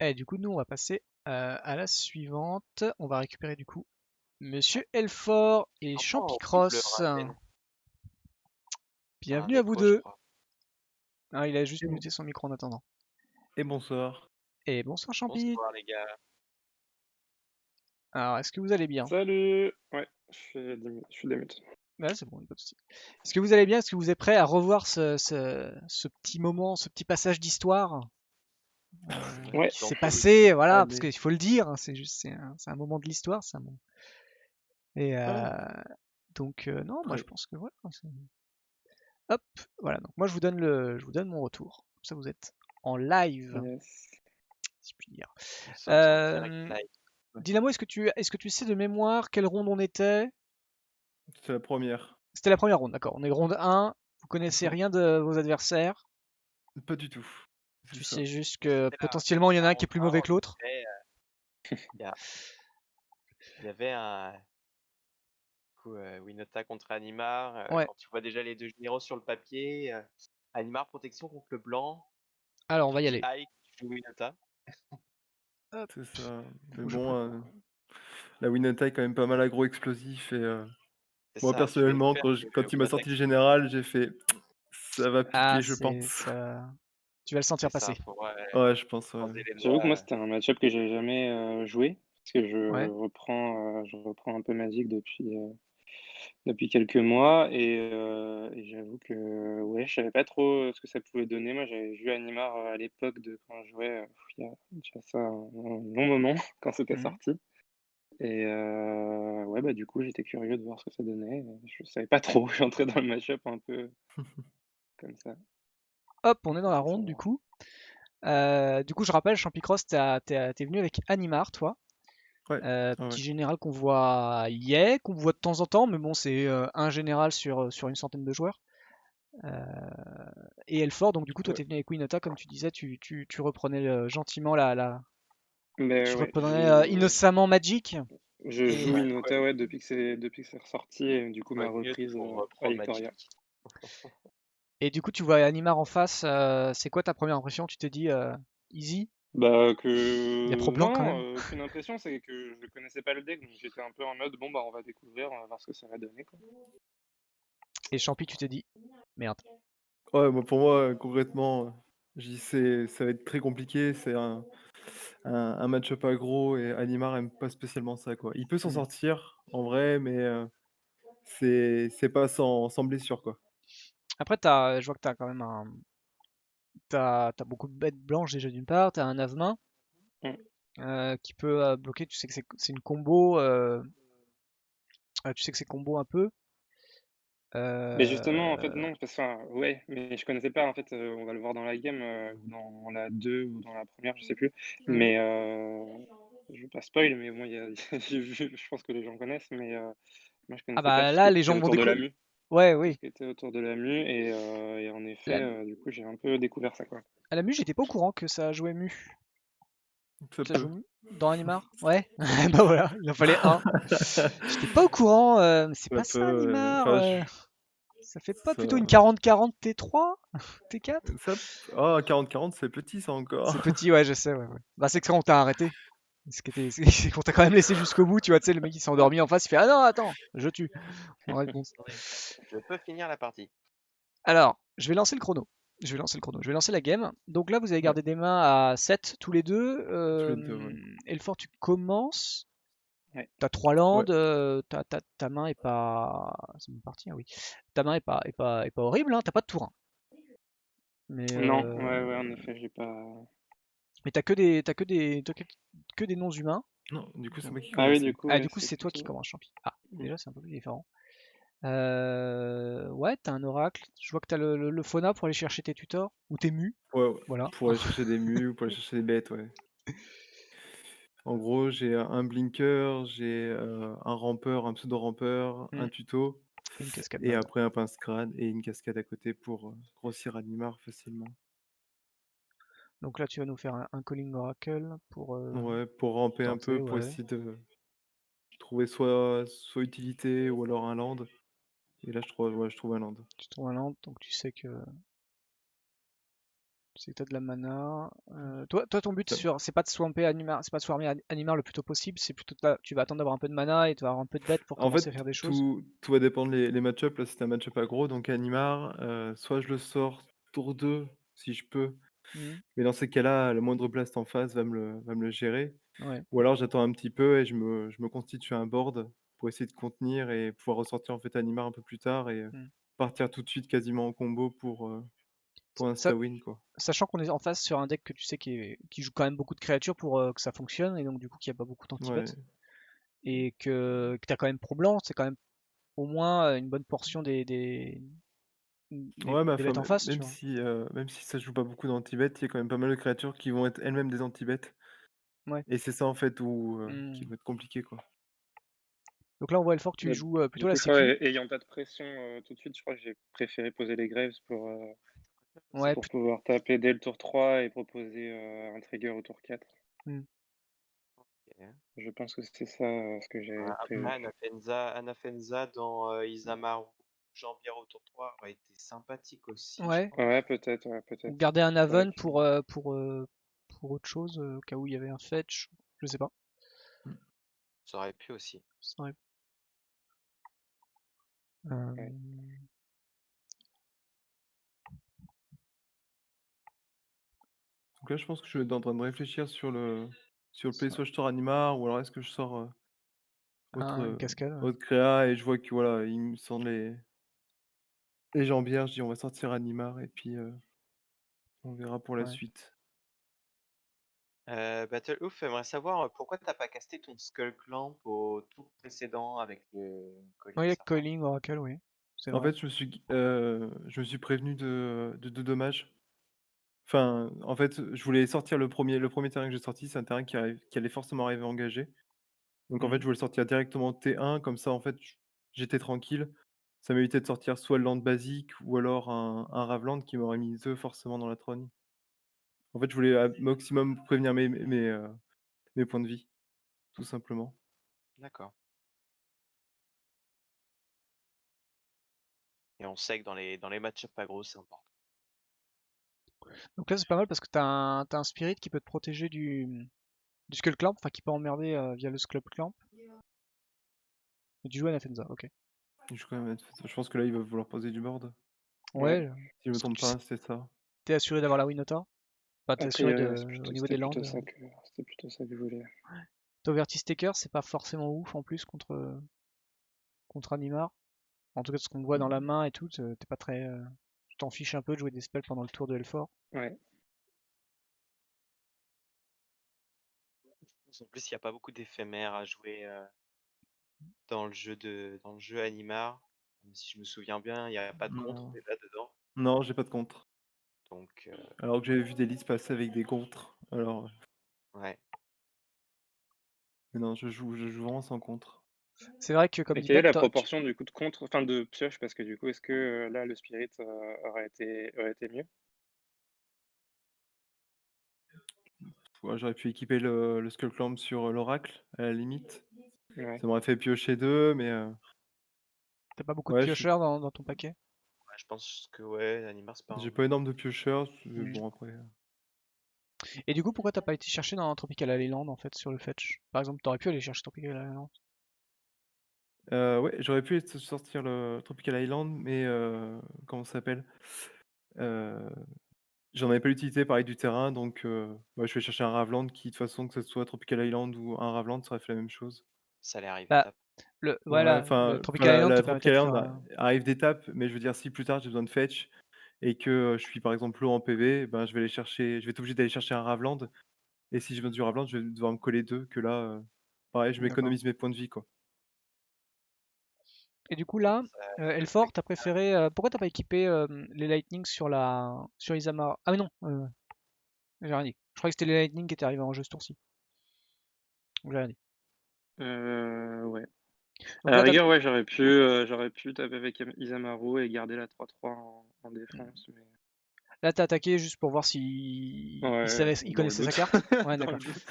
Eh, du coup, nous, on va passer à la suivante. On va récupérer du coup Monsieur Elfort et Encore en double Champicross. Raven. Un Bienvenue à vous écho, je deux. crois. Ah, il a juste Et, bon- muté son micro en attendant. et bonsoir. Et bonsoir Champi. Bonsoir les gars. Alors, est-ce que vous allez bien? Salut! Ouais, je suis démute. Ouais, c'est bon, pas de souci. Est-ce que vous allez bien? Est-ce que vous êtes prêts à revoir ce petit moment, ce petit passage d'histoire Ouais, qui Il en s'est faut passé, voilà, parce Allez. qu'il faut le dire, hein, c'est juste, c'est un moment de l'histoire, c'est un moment. Et donc, non, moi je Prêt. pense que voilà. Hop, voilà. Donc moi je vous donne mon retour. Comme ça vous êtes en live, yes. si je puis dire. Nous sommes en direct Euh, live. Dynamo, est-ce que tu sais de mémoire quelle ronde on était? C'est la première. C'était la première ronde, d'accord. On est ronde 1. Vous connaissez Mhm. rien de vos adversaires. Pas du tout. C'est Tu ça. sais juste que C'était potentiellement il y en a un qui est ronde plus 1, mauvais que l'autre. Il y, a- il y avait un du coup, Winota contre Animar. Ouais. Quand tu vois déjà les deux généraux sur le papier, Animar protection contre le blanc. Alors on va Tu y dis aller. aïe, tu joues Winota. Hop, C'est ça. Mais faut que je bon, prépare. la Winota est quand même pas mal aggro-explosif. Et C'est moi, ça, tu peux personnellement, faire quand il m'a Winota sorti le qui général, j'ai fait ça va Ah, piquer, je c'est pense. ça. Tu vas le c'est sentir ça, passer. faut Ouais, je pense, ouais. croiser les J'avoue que moi, doigts. c'était un match-up que j'ai jamais joué, parce que Ouais. je reprends un peu Magic depuis quelques mois, et j'avoue que ouais, je savais pas trop ce que ça pouvait donner. Moi, j'avais vu Animar à l'époque de quand je jouais, il y a déjà ça un long moment, quand c'était Mhm. sorti. Et ouais, bah du coup, j'étais curieux de voir ce que ça donnait. Je savais pas trop, je suis entré dans le match-up un peu comme ça. Hop, on est dans la C'était ronde du sympa. coup. Du coup, je rappelle, Champicross, t'es venu avec Animar, toi. Ouais. Ah ouais. Petit général qu'on voit qu'on voit de temps en temps, mais bon, c'est un général sur une centaine de joueurs. Et Elfort, donc du coup, toi, Ouais. t'es venu avec Winota, comme tu disais, tu reprenais gentiment Mais tu ouais, reprenais innocemment Magic. je Et, joue Ouais, quoi, Inota, ouais, depuis que c'est ressorti, et du coup, quoi ma de mieux reprise pour à reprendre Ikoria. Magic. et du coup, tu vois Animar en face. C'est quoi ta première impression? Tu te dis easy? Bah, Il y a pro que blanc quand non, même. aucune impression, c'est que je connaissais pas le deck, donc j'étais un peu en mode, bon, bah, on va découvrir, on va voir ce que ça va donner, quoi. Et Champi, tu te dis merde. Ouais, moi, pour moi, concrètement, je dis ça va être très compliqué. C'est un match-up aggro et Animar aime pas spécialement ça, quoi. Il peut s'en Hmm. sortir en vrai, mais c'est pas sans blessure, quoi. Après, je vois que t'as quand même t'as beaucoup de bêtes blanches déjà d'une part. T'as un Avemain Mm. qui peut bloquer. Tu sais que c'est une combo. Tu sais que c'est combo un peu. Mais justement, en fait, Euh, non, parce que, enfin, ouais, mais je connaissais pas, en fait, on va le voir dans la game, ou dans la 2 ou dans la première, je sais plus. hmm. Mais je veux pas spoil, mais bon, je pense que les gens connaissent, mais moi je Ah connaissais pas bah tout ce qui là, les était gens vont autour de la découvrir. mue, Ouais, tout oui. ce qui était autour de la mue, et en effet, La, du coup, j'ai un peu découvert ça, quoi. à la mu, j'étais pas au courant que ça jouait mu. Ça Ça peut. joue mu dans Animar? Ouais. Bah voilà, il en fallait un. J'étais pas au courant. Mais c'est Ça pas ça, peut, Animar. enfin, Ça fait pas plutôt une ça 40-40 T3? T4? ça ah 40-40, c'est petit ça encore. C'est petit, ouais, je sais, ouais, ouais. Bah, c'est que ça, on t'a arrêté. C'est qu'on t'a quand même laissé jusqu'au bout, tu vois, tu sais, le mec il s'est endormi en face, il fait ah non, attends, je tue en réponse. Attendez, je peux finir la partie. Alors, je vais lancer le chrono. Je vais lancer le chrono. Je vais lancer la game. Donc là, vous avez Ouais, gardé des mains à 7 tous les deux. tous les 2, ouais. Elfort, tu commences. Ouais. T'as 3 landes. Ouais. Ta main est pas. C'est une partie, ah oui. Ta main est pas horrible, hein. T'as pas de tour 1. Mais, Non, ouais, en effet, j'ai pas. mais que des noms humains. Non, du coup, c'est moi qui Ah oui, commence, du hein. coup, Ah, ouais, du coup, c'est c'est toi qui plutôt. commences, Champi. Ah, Mm. déjà, c'est un peu plus différent. Ouais, t'as un oracle. Je vois que t'as le fauna pour aller chercher tes tutors ou tes mus. Ouais, Voilà. pour aller chercher des mus ou pour aller chercher des bêtes, ouais. En gros, j'ai un blinker, j'ai un rampeur, un pseudo-rampeur, Hmm. un tuto, Et une cascade et note. après un pince-crâne et une cascade à côté pour grossir Animar facilement. Donc là, tu vas nous faire un Calling Oracle pour Ouais, pour ramper un tenter, peu, pour ouais. essayer de trouver soit utilité ou alors un land. Et là, je trouve un land. Tu trouves un land, donc tu sais que t'as de la mana. Toi, ton but Ça- c'est pas de swamper Animar, c'est pas de swarmer Animar le plus tôt possible, c'est plutôt là, tu vas attendre d'avoir un peu de mana et tu vas avoir un peu de bêtes pour En commencer à fait, faire des choses. tout va dépendre les match-ups. Là, c'est un match-up aggro, donc Animar, soit je le sors tour 2 si je peux. Mhm. Mais dans ces cas-là, le moindre blast en face va me le gérer. Ouais. Ou alors j'attends un petit peu et je me constitue un board pour essayer de contenir et pouvoir ressortir en fait Animar un peu plus tard et Mhm. partir tout de suite quasiment en combo pour Ça, insta-win, quoi. sachant qu'on est en face sur un deck que tu sais qui joue quand même beaucoup de créatures pour que ça fonctionne, et donc du coup qui a pas beaucoup Ouais. d'anti-bêtes, et que t'as quand même Pro Blanc, c'est quand même au moins une bonne portion Ouais, mais des enfin, bêtes en face, tu vois. même si ça joue pas beaucoup d'anti-bet, il y a quand même pas mal de créatures qui vont être elles-mêmes des anti-bet. Ouais. Et c'est ça en fait qui Hmm. va être compliqué, quoi. Donc là, on voit Elfort, tu Bah, joues du plutôt la coup, je crois, CQ. ayant pas de pression tout de suite, je crois que j'ai préféré poser les Graves Ouais, pour pouvoir taper dès le tour 3 et proposer un trigger au tour 4. hmm. Ok. Je pense que c'était ça ce que j'ai Après, prévu. Anafenza dans Isamaru, Jambière au tour 3 aurait été sympathique aussi, je Ouais. pense. Ouais, peut-être, ouais, peut-être. Garder un C'est vrai Haven que... pour autre chose, au cas où il y avait un fetch, je sais pas. Mm. Ça aurait pu aussi. Ça aurait- Euh, Ouais. Donc là, je pense que je suis en train de réfléchir sur le play, Ça- soit je sors Animar, ou alors est-ce que je sors une cascade, ouais. autre créa, et je vois que voilà, il me semble les jambières, je dis on va sortir Animar, et puis on verra pour la Ouais. suite. Battle Oof aimerait savoir pourquoi t'as pas casté ton Skull Clamp au tour précédent avec le Calling Ouais, avec Serpent. Coiling Oracle, oui. C'est En vrai. fait, je me suis prévenu de 2 dommages. Enfin, en fait, je voulais sortir le premier terrain que j'ai sorti, c'est un terrain qui allait forcément arriver engagé. Donc en fait, Mhm. je voulais sortir directement T1, comme ça, en fait, j'étais tranquille. Ça m'évitait de sortir soit le land basique ou alors un Ravland qui m'aurait mis eux forcément dans la trogne. En fait, je voulais à maximum prévenir mes points de vie, tout simplement. D'accord. Et on sait que dans les match-up aggro, c'est important. Donc là, c'est pas mal parce que t'as un spirit qui peut te protéger du Skull Clamp, enfin qui peut emmerder via le Skull Clamp. Et tu joues à Nafenza, ok. Je pense que là, il va vouloir poser du board. Ouais. Ouais, Si je me parce que trompe pas, c'est ça. t'es assuré d'avoir la Winota. Enfin, t'es A assuré priori, ouais, au niveau des lands. c'était plutôt ça que je voulais. T'Overtis Taker, c'est pas forcément ouf en plus contre Animar. En tout cas, de ce qu'on voit dans la main et tout, t'es pas très. Tu t'en fiches un peu de jouer des spells pendant le tour de Elfort. Ouais. En plus, il n'y a pas beaucoup d'éphémères à jouer dans le jeu Animar. Si je me souviens bien, il n'y a pas de contre Non, déjà dedans. non, j'ai pas de contre. Donc, Alors que j'avais vu des listes passer avec des contres. Alors, ouais. mais non, je joue vraiment sans contre. C'est vrai que, comme Et dit quelle est Pat, la proportion du coup de contre, enfin de pioche, parce que du coup, est-ce que là le spirit aurait été mieux? Ouais, j'aurais pu équiper le Skull Clamp sur l'Oracle, à la limite. Ouais. Ça m'aurait fait piocher 2, mais t'as pas beaucoup de ouais, piocheurs dans ton paquet. Ouais, je pense que ouais, Animar, c'est pas j'ai un... pas énorme de piocheurs. Mm. Bon, après. Et du coup, pourquoi t'as pas été chercher dans Tropical Island en fait sur le fetch? Par exemple, t'aurais pu aller chercher Tropical Island. Ouais, j'aurais pu sortir le Tropical Island, mais comment ça s'appelle? Euh, J'en avais pas l'utilité, pareil, du terrain, donc ouais, je vais chercher un Ravland qui, de toute façon, que ce soit Tropical Island ou un Ravland, ça aurait fait la même chose. Ça allait arriver Bah, étape. Ouais, le enfin Tropical la Island te la permettait de Tropical faire. Island arrive d'étape, mais je veux dire, si plus tard j'ai besoin de fetch et que je suis par exemple low en PV, ben, je vais être obligé d'aller chercher un Ravland, et si je veux du Ravland, je vais devoir me coller 2, que là, pareil, je D'accord. m'économise mes points de vie, quoi. Et du coup là, Elfort, t'as préféré. Pourquoi t'as pas équipé les Lightning sur Isamar? Ah mais non, j'ai rien dit. Je croyais que c'était les Lightning qui étaient arrivés en jeu ce tour-ci. Donc j'ai rien dit. Ouais. À Donc la là, rigueur, ouais, j'aurais pu taper avec Isamaru et garder la 3-3 en défense. Mais... là t'as attaqué juste pour voir si Ouais, il dans le connaissait sa doute. carte. Ouais, Dans d'accord. le doute.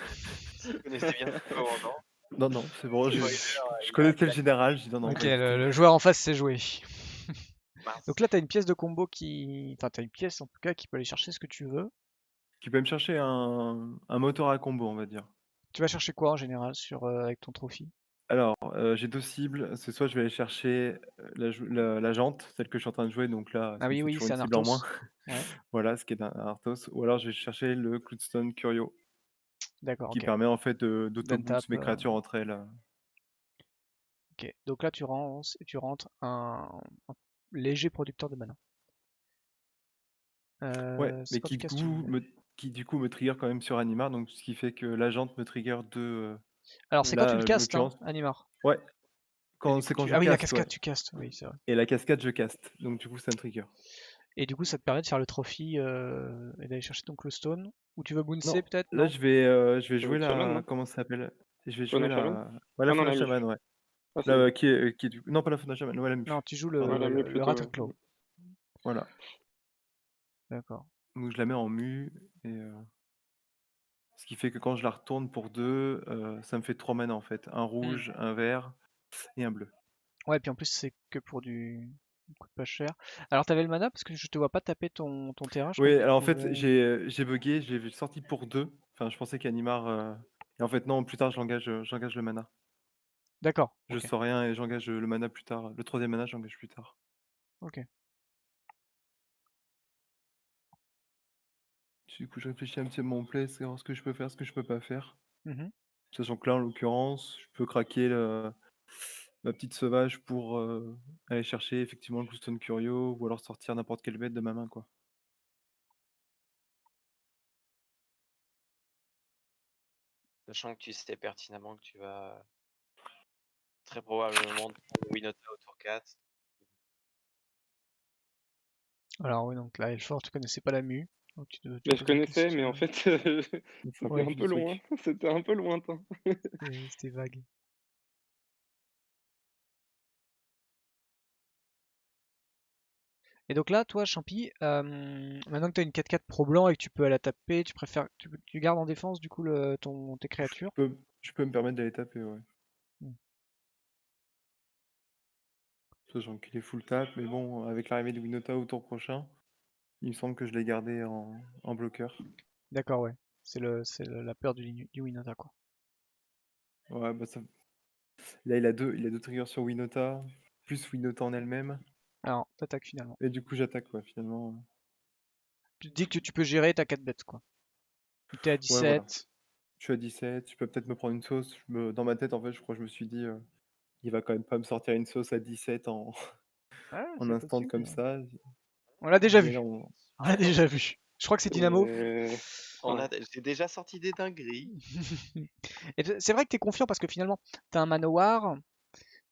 Vous connaissez bien ce commandant. Non, c'est bon, Spoiler, je il a connaissais le attaqué. général, je dis non, Ok, bah écoutez. le joueur en face s'est joué. Mince. Donc là, t'as une pièce de combo qui. Enfin, t'as une pièce en tout cas qui peut aller chercher ce que tu veux. Tu peux me chercher un moteur à combo, on va dire. Tu vas chercher quoi en général avec ton trophy? Alors, j'ai 2 cibles, c'est soit je vais aller chercher, la jante, celle que je suis en train de jouer, donc là, Ah ça me fait oui, toujours c'est une un cible en moins. Arthos. Ouais, Voilà, ce qui est un Arthos, ou alors je vais chercher le Cloudstone Curio, d'accord, qui ok. permet en fait D'untap. d'auto-boost mes créatures entre elles. Ok, donc là, tu rentres un léger producteur de mana. Ouais, C'est mais quand tu castes une. qui du coup me trigger quand même sur Animar, donc ce qui fait que la jante me trigger Alors, c'est quand tu le là, en castes, hein, l'occurrence Animar. ouais, Et du c'est coup, quand je Ah oui, la caste, cascade, ouais, tu castes. Oui, c'est vrai. et la cascade, je caste, donc du coup, ça me trigger. Et du coup, ça te permet de faire le trophy et d'aller chercher ton Glowstone. Ou tu veux Non, bouncer peut-être, là, non? je vais jouer Avec Shaman, la non? comment ça s'appelle? Je vais jouer Fauna Shaman? la ouais, la Ah non, Fauna la Shaman, mue. ouais. Ah, c'est Là, bien. qui est du non, pas la Fauna Shaman, ouais, la Non, mue, tu joues Ouais, pardon. la mue le plutôt, ouais. Rattleclaw. Voilà, D'accord. donc je la mets en mue et ce qui fait que quand je la retourne pour 2, ça me fait 3 mana, en fait. Un Hmm. rouge, un vert et un bleu. Ouais, puis en plus, c'est que pour ça coûte pas cher. Alors, t'avais le mana parce que je te vois pas taper ton terrain. Je croyais Oui, que tu alors en fait, pouvais. j'ai buggé, j'ai sorti pour 2. Enfin, je pensais qu'Animar, et en fait non, plus tard j'engage le mana. D'accord, Je ok. sors rien et j'engage, le mana plus tard. Le 3e mana, j'engage plus tard. Ok. Du coup, je réfléchis un petit peu à mon play, savoir ce que je peux faire, ce que je peux pas faire. Mhm. Sachant que là, en l'occurrence, je peux craquer ma petite sauvage pour, aller chercher effectivement le Bluestone Curio ou alors sortir n'importe quelle bête de ma main, quoi. Sachant que tu sais pertinemment que tu vas très probablement te prendre Winota au tour 4. Alors, oui, donc là, Elfort, tu connaissais pas la mue. Donc, tu Bah, je poses la connaissais, question. mais en fait, Il faut c'était un rajouter peu des loin. trucs. C'était un peu lointain. C'était vague. Et donc là, toi, Champi, maintenant que tu as une 4-4 pro blanc et que tu peux aller la taper, tu gardes en défense du coup tes créatures. Je peux me permettre d'aller taper, ouais. Hmm. Sachant qu'il est full tap, mais bon, avec l'arrivée de Winota au tour prochain, il me semble que je l'ai gardé en bloqueur. D'accord, ouais. La peur du Winota, quoi. Ouais, bah ça... Là, il a deux triggers sur Winota, plus Winota en elle-même. Alors, t'attaques finalement. Et du coup, j'attaque, ouais, finalement. Tu te dis que tu peux gérer ta 4 bêtes, quoi. T'es à Ouais, voilà. 17. Je suis à 17, je peux peut-être me prendre une sauce. Dans ma tête, en fait, je crois que je me suis dit, il va quand même pas me sortir une sauce à 17 Ouais, en c'est instant possible. comme ça. On l'a déjà Mais là, vu. On l'a déjà vu. Je crois que c'est Dynamo. Ouais. J'ai déjà sorti des dingueries. Et c'est vrai que t'es confiant parce que finalement, t'as un Manowar,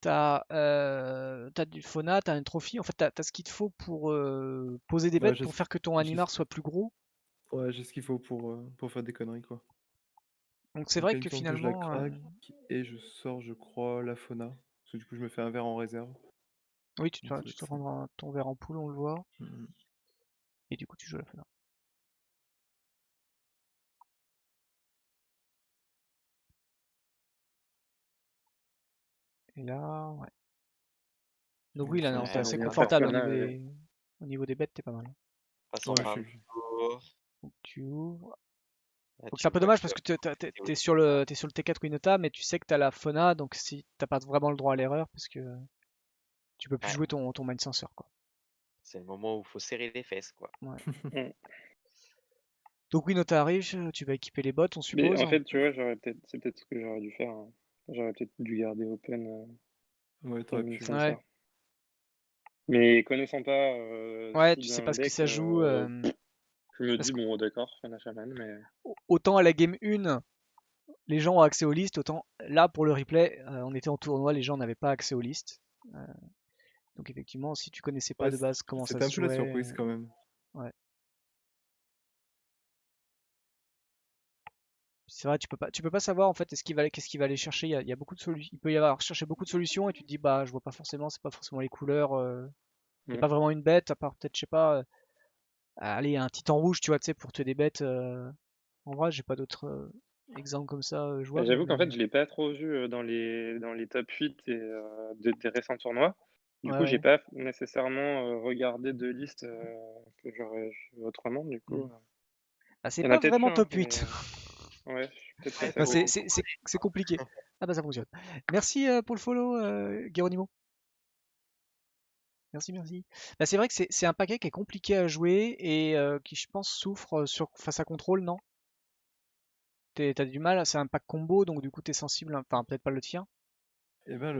t'as du Fauna, t'as un trophy. En fait, t'as ce qu'il te faut pour poser des Ouais, bêtes, pour faire que ton j'ai Animar soit plus gros. ouais, j'ai ce qu'il faut pour faire des conneries, quoi. Donc c'est Donc vrai là, il me que semble que je la finalement, craque et je sors, je crois, la fauna. Parce que du coup, je me fais un verre en réserve. oui, Donc ça doit tu être te ça. prends ton verre en poule, on le voit. Mhm. Et du coup, tu joues la Fauna. Et là, ouais. Donc oui, Donc là, ça, non, je t'es vais assez revenir confortable taper. au niveau des bêtes, t'es pas mal. Passe en Ouais, fin de tour. Donc tu ouvres. Là, Donc c'est un tu peu vois dommage que parce que t'es t'es sur le T4 Winota, mais tu sais que t'as la Fauna, donc si t'as pas vraiment le droit à l'erreur, parce que tu peux plus ouais, jouer ton Mind Sensor, quoi. c'est le moment où il faut serrer les fesses, quoi. Ouais. Mm. Donc Winota arrive, tu vas équiper les bots, on Mais suppose. en fait, tu vois, c'est peut-être ce que j'aurais dû faire, hein. J'aurais peut-être dû garder open Ouais, le t'aurais Mine pu. Ouais, Sensor. Mais connaissant pas ouais, si tu sais bien pas le ce qui deck, ça joue. je me Parce dis, bon, d'accord, Fana Shaman, mais... qu'autant à la game 1, les gens ont accès aux listes, autant là pour le replay, on était en tournoi, les gens n'avaient pas accès aux listes. Donc effectivement, si tu connaissais pas Ouais, de base comment ça c'était un se peu la jouait, surprise quand même. c'est vrai, tu peux pas savoir en fait qu'est-ce qu'il va aller chercher. Il y a beaucoup de solutions. Il peut y avoir chercher beaucoup de solutions et tu te dis bah je vois pas forcément, c'est pas forcément les couleurs. Il y a Mm. pas vraiment une bête à part peut-être je sais pas. Allez un titan rouge tu vois tu sais pour tuer des bêtes. En vrai j'ai pas d'autres exemples comme ça jouables J'avoue mais qu'en fait, je l'ai pas trop vu dans les top 8 des récents tournois. Du ouais coup, j'ai ouais. pas nécessairement regardé de liste que j'aurais vu autrement. Du Hmm. coup, Bah, c'est il y en a pas peut-être eu, vraiment hein, top 8. mais ouais, je suis peut-être Ouais, passé à Enfin, côté. c'est compliqué. Ah bah ça fonctionne. Merci pour le follow, Geronimo. Merci, merci. Bah, c'est vrai que c'est un paquet qui est compliqué à jouer et qui, je pense, souffre face à contrôle, non? T'as du mal, c'est un pack combo, donc du coup t'es sensible, enfin peut-être pas le tien. Et ben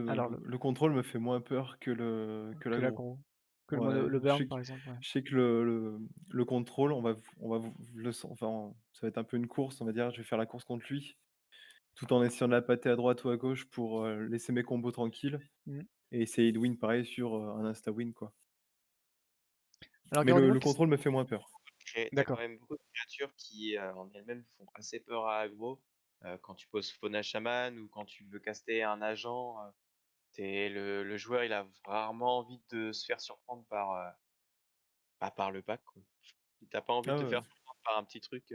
Alors le contrôle me fait moins peur que que que l'aggro. l'aggro, que Ouais, le burn par exemple, ouais. je sais que le contrôle, on va enfin, ça va être un peu une course, on va dire. Je vais faire la course contre lui, tout en essayant de la pâter à droite ou à gauche pour laisser mes combos tranquilles Mm. et essayer de win pareil sur un insta-win, quoi. Alors Mais Geronimo, le contrôle me fait moins peur. T'as quand d'accord. même beaucoup de créatures qui en elles-mêmes font assez peur à aggro. Quand tu poses Fauna Shaman ou quand tu veux caster un agent, le joueur il a rarement envie de se faire surprendre par le pack, quoi. T'as pas envie de Ah te ouais, faire surprendre par un petit truc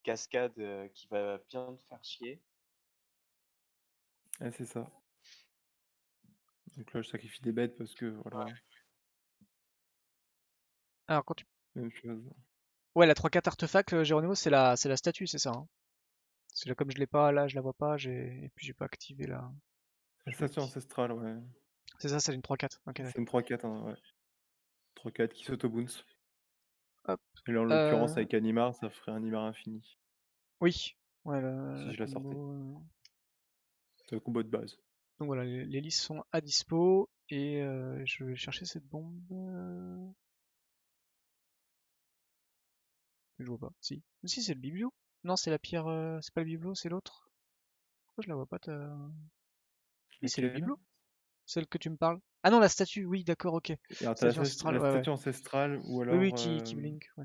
cascade qui va bien te faire chier. ouais, c'est ça. Donc là, je sacrifie des bêtes parce que voilà, Alors quand tu... même chose. Ouais, la 3-4 artefact, Geronimo, c'est la statue, c'est ça, hein. Parce que là, comme je l'ai pas, là je la vois pas, et puis j'ai pas activé la... La Je vais statue activer. ancestrale, ouais. C'est ça, c'est une 3-4. Ok, C'est d'accord. une 3-4, hein, ouais. 3-4 qui s'auto-bounce. Hop. Et là, en l'occurrence, avec Animar, ça ferait un Animar infini, Oui. Ouais, si la je la sortais. combo. C'est le combo de base. Donc voilà, les listes sont à dispo et je vais chercher cette bombe. Je vois pas. Si. Si, c'est le bibelot. Non, c'est la pierre. C'est pas le bibelot, c'est l'autre. Pourquoi je la vois pas Oui, c'est le Lequel? bibelot. Celle que tu me parles. Ah non, la statue. Oui, d'accord, ok. Et alors, t'as Statue ancestrale. la Ouais, ouais. statue ancestrale ou Oui, oui, alors. qui blink. Ouais.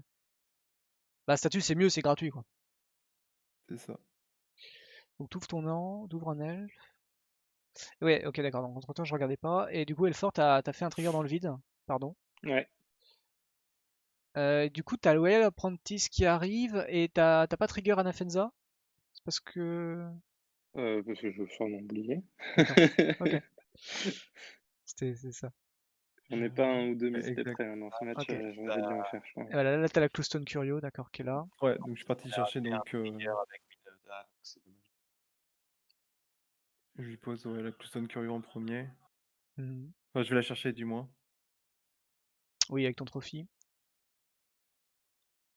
Bah, la statue, c'est mieux, c'est gratuit, quoi. C'est ça. Donc t'ouvres un elfe. Ouais, ok, d'accord. Donc entre temps, je regardais pas. Et du coup, Elfort, t'as fait un trigger dans le vide. Pardon. Ouais. Du coup, t'as le Royal Apprentice qui arrive et t'as pas trigger Anafenza. C'est parce que. Parce que je vais sûrement oublier. D'accord. Ok. C'est ça. On n'est pas un ou deux missteps Exact. près, hein. Dans ce match, Ok. Et j'aurais dû bien le faire, je crois. voilà, là, t'as la Cloustone Curio, d'accord, qui est là. Ouais, donc je suis parti chercher, Et un donc trigger avec Winota, donc c'est dommage. je lui pose ouais, la Cloustone Curio en premier. Mhm. Enfin, je vais la chercher du moins. Oui, avec ton trophy.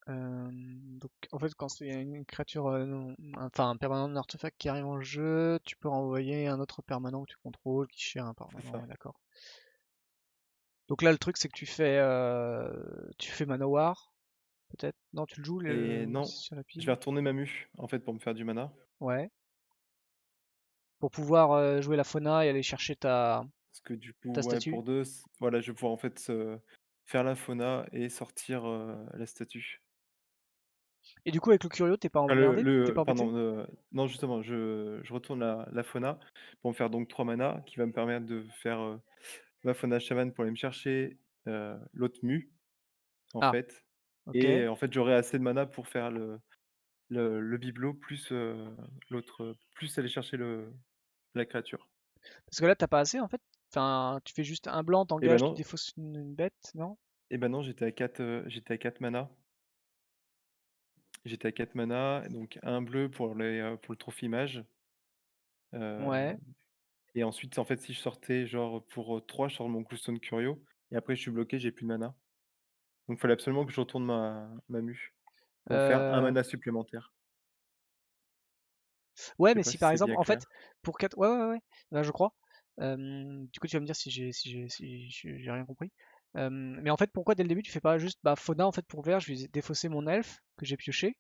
Donc, en fait, quand il y a une créature, enfin un permanent d'un artefact qui arrive en jeu, tu peux renvoyer un autre permanent que tu contrôles qui share un C'est permanent, ça. ouais, d'accord. Donc là, le truc, c'est que tu fais Manowar, peut-être? Non, tu le joues Et non, sur la je vais pile? retourner ma mue, en fait, pour me faire du mana. Ouais. Pour pouvoir jouer la fauna et aller chercher Parce que du coup, ta ouais, statue. pour deux, voilà, je vais pouvoir en fait faire la fauna et sortir la statue. Et du coup, avec le Curio, t'es pas Enfin, emmerdé? T'es pas embêté? pardon, non, justement, je retourne la fauna pour me faire donc 3 mana qui va me permettre de faire ma fauna chaman pour aller me chercher l'autre mue, en Ah, fait. ok. Et en fait, j'aurai assez de mana pour faire le bibelot plus l'autre, plus aller chercher la créature. Parce que là, t'as pas assez, en fait. Enfin, tu fais juste un blanc, Et ben t'engages, tu non, défausses une bête, non? j'étais à 4 mana. J'étais à 4 mana, donc un bleu pour le trophée mage. Ouais. Et ensuite, en fait, si je sortais genre pour 3, je sors mon Cloustone Curio. Et après, je suis bloqué, j'ai plus de mana. Donc, il fallait absolument que je retourne ma mue pour me faire un Euh, mana supplémentaire. Je Ouais, sais mais pas si si par c'est exemple, bien en fait, clair. pour 4... Ouais, ouais, ouais, là, je crois. Du coup, tu vas me dire si j'ai rien compris. Mais en fait, pourquoi dès le début, tu fais pas juste, bah, Fauna, en fait, pour vert, je vais défausser mon elfe que j'ai pioché.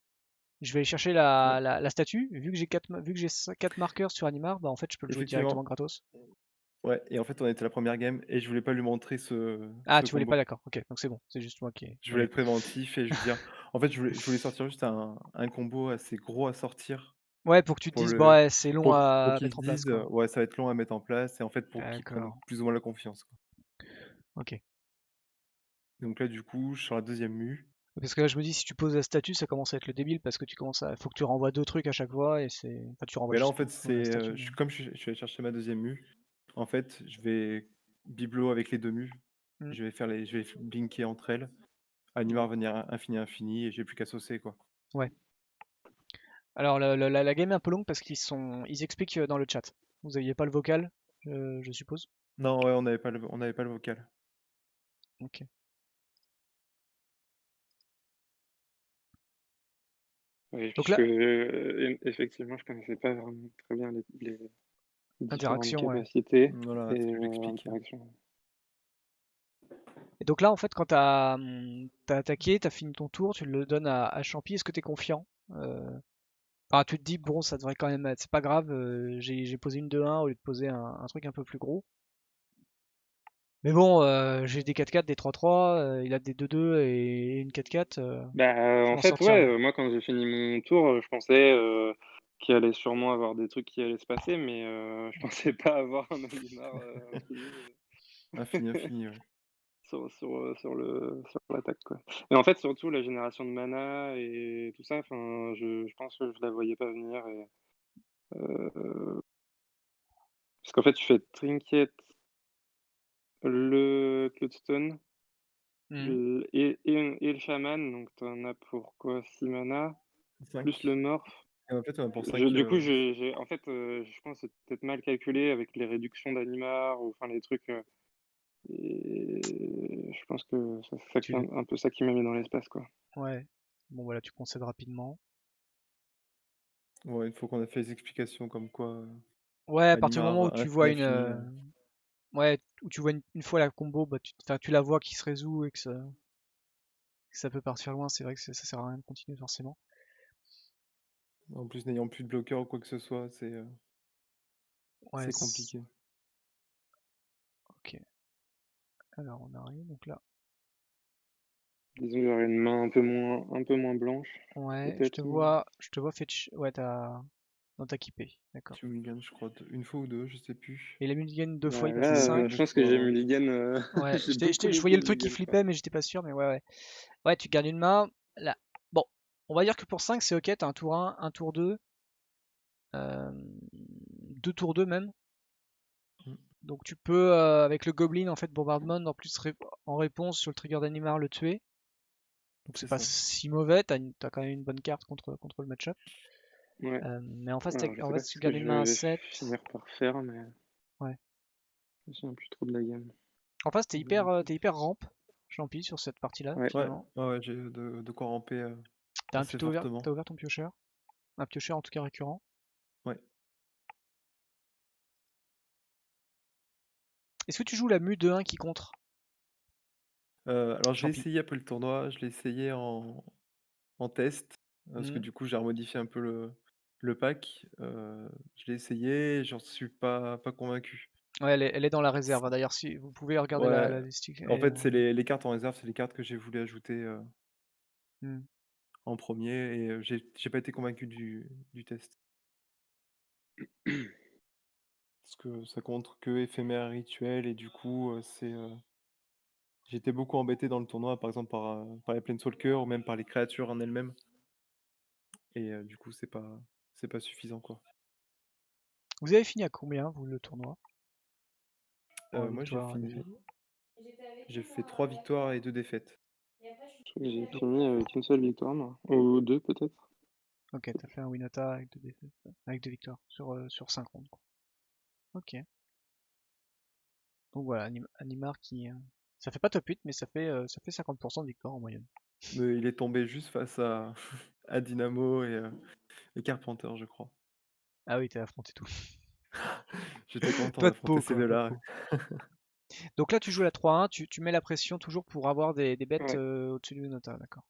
Je vais aller chercher Ouais, la statue. Vu que j'ai 4 marqueurs sur Animar, bah, en fait, je peux le jouer directement effectivement. gratos. Ouais, et en fait, on était la première game et je voulais pas lui montrer Ah, ce tu voulais pas, combo. d'accord. Ok, donc c'est bon. C'est juste moi qui. Je Ok. voulais être préventif et je veux dire, en fait, je voulais sortir juste un combo assez gros à sortir Ouais, pour que tu te pour dises, bon, le ouais, c'est long pour à qu'ils se mettre en place, disent, quoi. ouais, ça va être long à mettre en place et en fait, pour qu'ils prennent D'accord. plus ou moins la confiance, quoi. Ok. Donc là, du coup, je suis sur la deuxième mue. Parce que là, je me dis, si tu poses la statue, ça commence à être le débile parce que tu commences à. Faut que tu renvoies 2 trucs à chaque fois et c'est. Enfin, tu renvoies, Mais je là, en sais plus, fait, la statue. comme je suis allé chercher ma deuxième mue, en fait, je vais bibelot avec les deux mues. Hmm. Je vais blinker entre elles. Animar Ouais. venir infini et j'ai plus qu'à saucer, quoi. Ouais. Alors, la game est un peu longue parce ils expliquent dans le chat. Vous aviez pas le vocal, je suppose. Non, ouais, on n'avait pas le vocal. Ok. Oui, Donc puisque là, effectivement, je connaissais pas vraiment très bien les différentes interaction, ouais. capacités Voilà, et tu l'expliques. interactions. Et donc là, en fait, quand t'as attaqué, t'as fini ton tour, tu le donnes à Champy, est-ce que t'es confiant? Enfin, tu te dis, bon, ça devrait quand même être, c'est pas grave, j'ai posé une 2-1 au lieu de poser un truc un peu plus gros. Mais bon, j'ai des 4-4, des 3-3, il a des 2-2 et une 4-4, Bah, je vais en m'en fait, sortir, ouais, moi. moi, quand j'ai fini mon tour, je pensais qu'il allait sûrement avoir des trucs qui allaient se passer, mais je pensais pas avoir un Animar infini Infini, ouais. sur l'attaque, quoi. Et en fait, surtout, la génération de mana et tout ça, enfin, je pense que je la voyais pas venir. Parce qu'en fait, tu fais Trinket, le Cloudstone Mhm. et le Shaman, donc t'en as pour quoi? 6 mana, plus 5. le Morph. Et en fait, on a pour Je 5. du coup, en fait, je pense que c'est peut-être mal calculé avec les réductions d'Animar ou enfin les trucs, et je pense que c'est Tu les... un peu ça qui m'a mis dans l'espace, quoi. Ouais. Bon, voilà, tu concèdes rapidement. Ouais, une fois qu'on a fait les explications comme quoi Ouais, à partir du moment où Animar tu vois une, infini. ouais, où tu vois une fois la combo, bah, enfin, tu la vois qui se résout et que ça peut partir loin, c'est vrai que ça sert à rien de continuer forcément. En plus, n'ayant plus de bloqueur ou quoi que ce soit, Ouais, c'est compliqué. ok. Alors on arrive, donc là. Disons que j'aurais une main un peu moins blanche, Ouais, peut-être. je te vois fetch. Ouais, dans ta keepé, d'accord. Tu mulligan, je crois, une fois ou deux, je sais plus. Et les mulligan 2 fois, il Bah, passait là, je 5. pense que j'ai Fois, ouais. mulligan, Ouais, j'ai beaucoup, je beaucoup voyais le truc qui mulligan, je crois. flippait, mais j'étais pas sûr, mais ouais, ouais. Ouais, tu gardes une main. Là. Bon, on va dire que pour 5, c'est ok, t'as un tour 1, un tour 2, 2 tours 2 même. Mm. Donc tu peux, avec le Goblin, en fait, Bombardment, en plus en réponse sur le trigger d'Animar, le tuer. Donc c'est C'est pas ça. si mauvais, t'as quand même une bonne carte contre le match-up. Ouais. Mais en face, Alors, je en sais fait, pas si tu ce que gardes une je main à vais 7, finir par faire, mais ouais. je me souviens plus trop de la gamme. En face, t'es hyper ramp, Champi, sur cette partie-là, Ouais. Ouais, finalement. ouais, j'ai de quoi ramper assez fortement. T'as ouvert ton piocheur. Un piocheur en tout cas récurrent. Ouais. Est-ce que tu joues la mu 2-1 qui contre, Alors, je l'ai Champi? essayé après le tournoi, je l'ai essayé en test, parce que Mhm. du coup, j'ai remodifié un peu le pack. Je l'ai essayé et j'en suis pas convaincu. Ouais, elle est dans la réserve, hein. D'ailleurs, si vous pouvez regarder Ouais, la liste. en fait, c'est les cartes en réserve, c'est les cartes que j'ai voulu ajouter Hmm. en premier et j'ai pas été convaincu du test. Parce que ça compte que éphémère rituel et du coup, j'étais beaucoup embêté dans le tournoi, par exemple par les Planeswalkers ou même par les créatures en elles-mêmes. Et du coup, c'est pas suffisant, quoi. Vous avez fini à combien, vous, le tournoi? En Moi, victoire et défaite. j'ai fait 3 victoires et 2 défaites. Je crois que j'ai Donc, fini avec une seule victoire, moi. Ou deux, peut-être. ok, t'as fait un Winota avec 2 défaites, avec 2 victoires sur 5 rondes, quoi. Ok. Donc voilà, Animar qui. Ça fait pas top 8, mais ça fait 50% de victoire en moyenne. Mais il est tombé juste face à à Dynamo et Carpenter, je crois. Ah oui, t'as affronté tout. J'étais content Pas de d'affronter peau, ces quoi, pas de deux-là. peau. Donc là, tu joues la 3-1, tu mets la pression toujours pour avoir des bêtes Ouais, au-dessus du Nota, d'accord.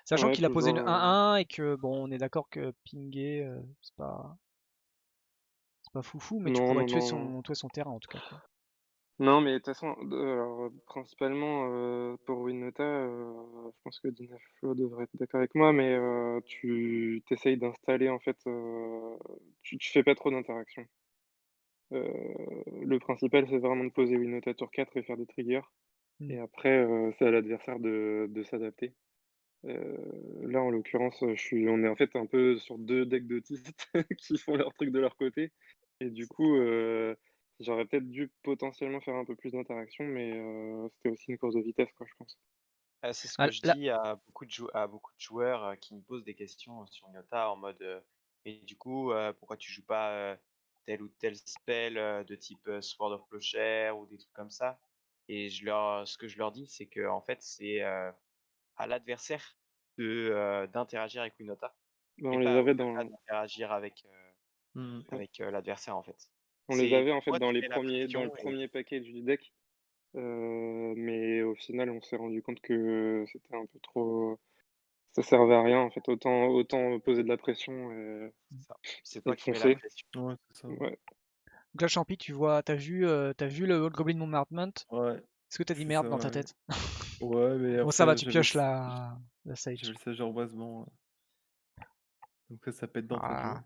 Sachant ouais, qu'il a posé une toujours. 1-1 et que, bon, on est d'accord que pinguer, c'est pas foufou, mais tu Non, pourrais non, non. tuer son terrain en tout cas, quoi. Non, mais de toute façon, alors, principalement pour Winota, je pense que Dinaflo devrait être d'accord avec moi, mais tu t'essayes d'installer en fait, tu fais pas trop d'interactions. Le principal, c'est vraiment de poser Winota tour 4 et faire des triggers. Hmm. Et après, c'est à l'adversaire de s'adapter. Là, en l'occurrence, on est en fait un peu sur 2 decks d'autistes qui font leur truc de leur côté et du coup, j'aurais peut-être dû potentiellement faire un peu plus d'interaction mais c'était aussi une course de vitesse quoi, je pense. C'est ce Ah, que je là, dis à beaucoup de joueurs qui me posent des questions sur Iota en mode et du coup, pourquoi tu joues pas tel ou tel spell de type Sword of Plowshare ou des trucs comme ça? Et ce que je leur dis, c'est que en fait, c'est à l'adversaire d'interagir avec Winota Bah, et on les pas à avait Winota dans d'interagir Hmm. ouais, l'adversaire en fait. on les avait en fait Toi, tu mets la dans le pression et premier package du deck, mais au final, on s'est rendu compte que c'était un peu trop ça servait à rien en fait, autant poser de la pression c'est ça. C'est et toi qui mets la foncer. pression. Ouais, c'est ça. Ouais. donc là, Champi, t'as vu le Old Goblin Bombardment? Ouais, Est-ce que t'as dit c'est merde ça, dans ta ouais. tête? Ouais, mais Bon, ça va, après, tu pioches la j'avais Sage. le sage arboisement. Donc ça pète d'entrée de jeu. Ah,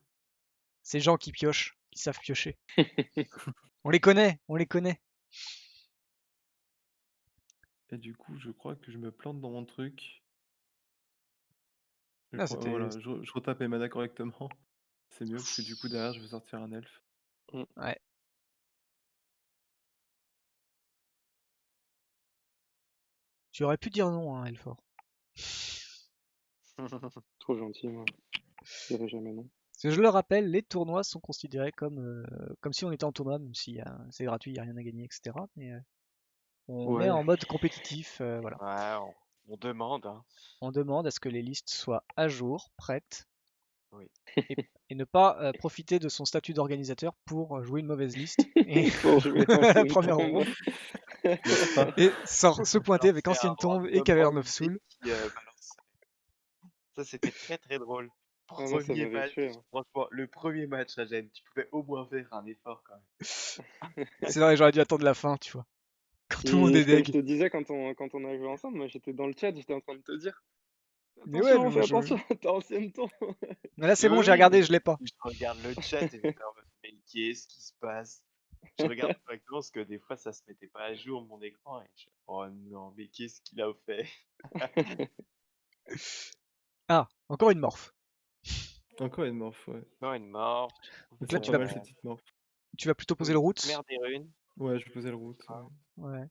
ces gens qui piochent, qui savent piocher. On les connaît, on les connaît. Et du coup, je crois que je me plante dans mon truc. Je Ah, crois, c'était. voilà, je retape mes mana correctement. C'est mieux parce que du coup, derrière, je vais sortir un elfe. Ouais. Tu aurais pu dire non, hein, Elfort. Trop gentil, moi. Je dirais jamais non. Parce que je le rappelle, les tournois sont considérés comme si on était en tournoi, même si c'est gratuit, il n'y a rien à gagner, etc. Mais on est Ouais. en mode compétitif, voilà. Ouais, on demande, hein. On demande à ce que les listes soient à jour, prêtes, Oui. et, et ne pas profiter de son statut d'organisateur pour jouer une mauvaise liste et Pour jouer la Ancienne première Tombe. ronde N'est-ce pas? et se pointer avec Lancer Ancienne un Tombe et random Cavern of round deck Soul. qui balance. Ça, c'était très très drôle. Ah, moi, ça Premier m'avait match, tué, hein. franchement, le premier match, là, tu pouvais au moins faire un effort quand même. C'est vrai, j'aurais dû attendre la fin, tu vois. Quand tout le monde est Comme je deg. te disais, quand on a joué ensemble, moi j'étais dans le chat, j'étais en train de te dire Mais ouais, mais attention, moi fais je. attention, t'as Ancienne Tombe. Mais là, c'est bon, Oui, j'ai oui, regardé, je l'ai pas. je regarde le chat et j'étais en mode, mais qu'est-ce qui se passe? Je regarde correctement parce que des fois ça se mettait pas à jour mon écran et je oh non, mais qu'est-ce qu'il a fait? Ah, encore une morph. Encore une morph, ouais. Non, une mort, tu trouves Donc Elles là, sont tu pas vas, mal ces petites morphs. tu vas plutôt poser le une route. mère des runes. Ouais, je posais le route. Ah, Ouais.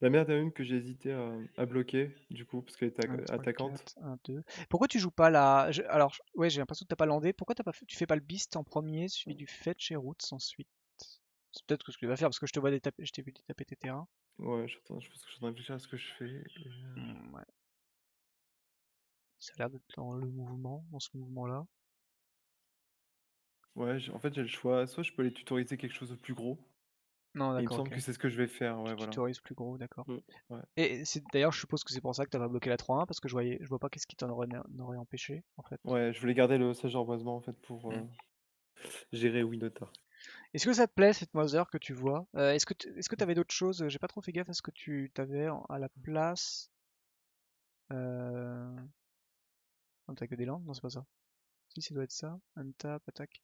La merde à une que j'ai hésité à bloquer, du coup, parce qu'elle était 1, 3, attaquante. 4, 1, 2. Pourquoi tu joues pas la. Alors, ouais, j'ai l'impression que t'as pas landé. Pourquoi tu fais pas le beast en premier, suivi du fetch et roots ensuite? C'est peut-être que ce que tu vas faire parce que je te vois je t'ai vu taper tes terrains. Ouais, je pense que je suis en train de réfléchir à ce que je fais. Ouais. Ça a l'air d'être dans le mouvement, dans ce mouvement-là. Ouais, en fait, j'ai le choix. Soit je peux aller tutoriser quelque chose de plus gros. Non, Et il me d'accord, semble ok. que c'est ce que je vais faire, ouais, Tu voilà. tutorises plus gros, d'accord. Mm. Ouais. Et d'ailleurs, je suppose que c'est pour ça que t'as pas bloqué la 3-1 parce que je vois pas qu'est-ce qui aurait empêché en fait. Ouais, je voulais garder le sage arboisement en fait pour Mm. gérer Winota. Est-ce que ça te plaît cette Mother que tu vois? Est-ce que t'avais d'autres choses? J'ai pas trop fait gaffe à ce que tu t'avais à la place. Euh... Non, t'as que des landes? Non, c'est pas ça. Si, ça doit être ça. Untap, attaque.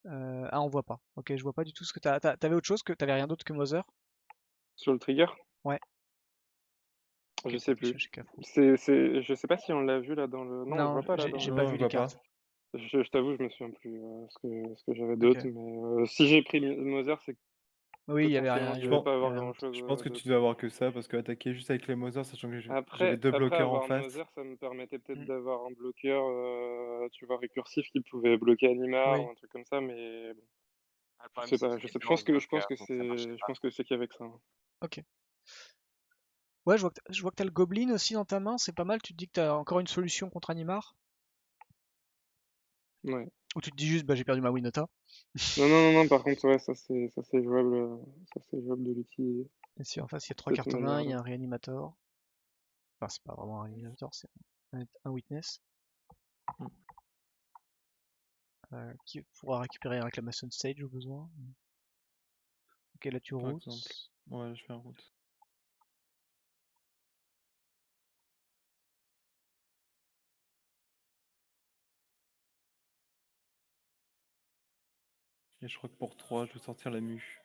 Ah, on voit pas. Ok, je vois pas du tout ce que t'avais autre chose que t'avais rien d'autre que Mother? Sur le trigger? Ouais. Je Ok, sais plus. affichage cafou. Je sais pas si on l'a vu là dans le. Non, on le Non, voit pas là j'ai dans. pas Non, on vu les voit pas. cartes. Je t'avoue, je me souviens plus ce que j'avais Ok. d'autre, mais si j'ai pris Mother, c'est que Oui, il y avait rien. potentiellement je Je devais pense, pas Il y avoir avait rien grand d'autre. chose je pense que tu d'autre. devais avoir que ça parce que attaquer juste avec les Mother, sachant que j'avais deux Après bloqueurs en avoir face. Mother, ça me permettait peut-être Mm. d'avoir un bloqueur, tu vois, récursif qui pouvait bloquer Animar Oui. ou un truc comme ça, mais bon, le je problème sais c'est pas, qu'il était je blanc ce je pense bloqueur, que donc ça marchait je pas. pense que c'est qu'avec ça, hein. Ok. Ouais, je vois que t'as le Goblin aussi dans ta main, c'est pas mal. Tu te dis que t'as encore une solution contre Animar? Ouais. Ou tu te dis juste, bah j'ai perdu ma Winota? Non, par contre, ouais, ça c'est jouable de l'utiliser, Et si en face il y a 3 cette cartes en main, il y manière-là. a un Reanimator. Enfin, c'est pas vraiment un Reanimator, c'est un Witness. Mm. Qui pourra récupérer un Reclamation Stage au besoin. Ok, là tu par routes. exemple. Ouais, je fais un route. Et je crois que pour 3, je vais sortir la mue.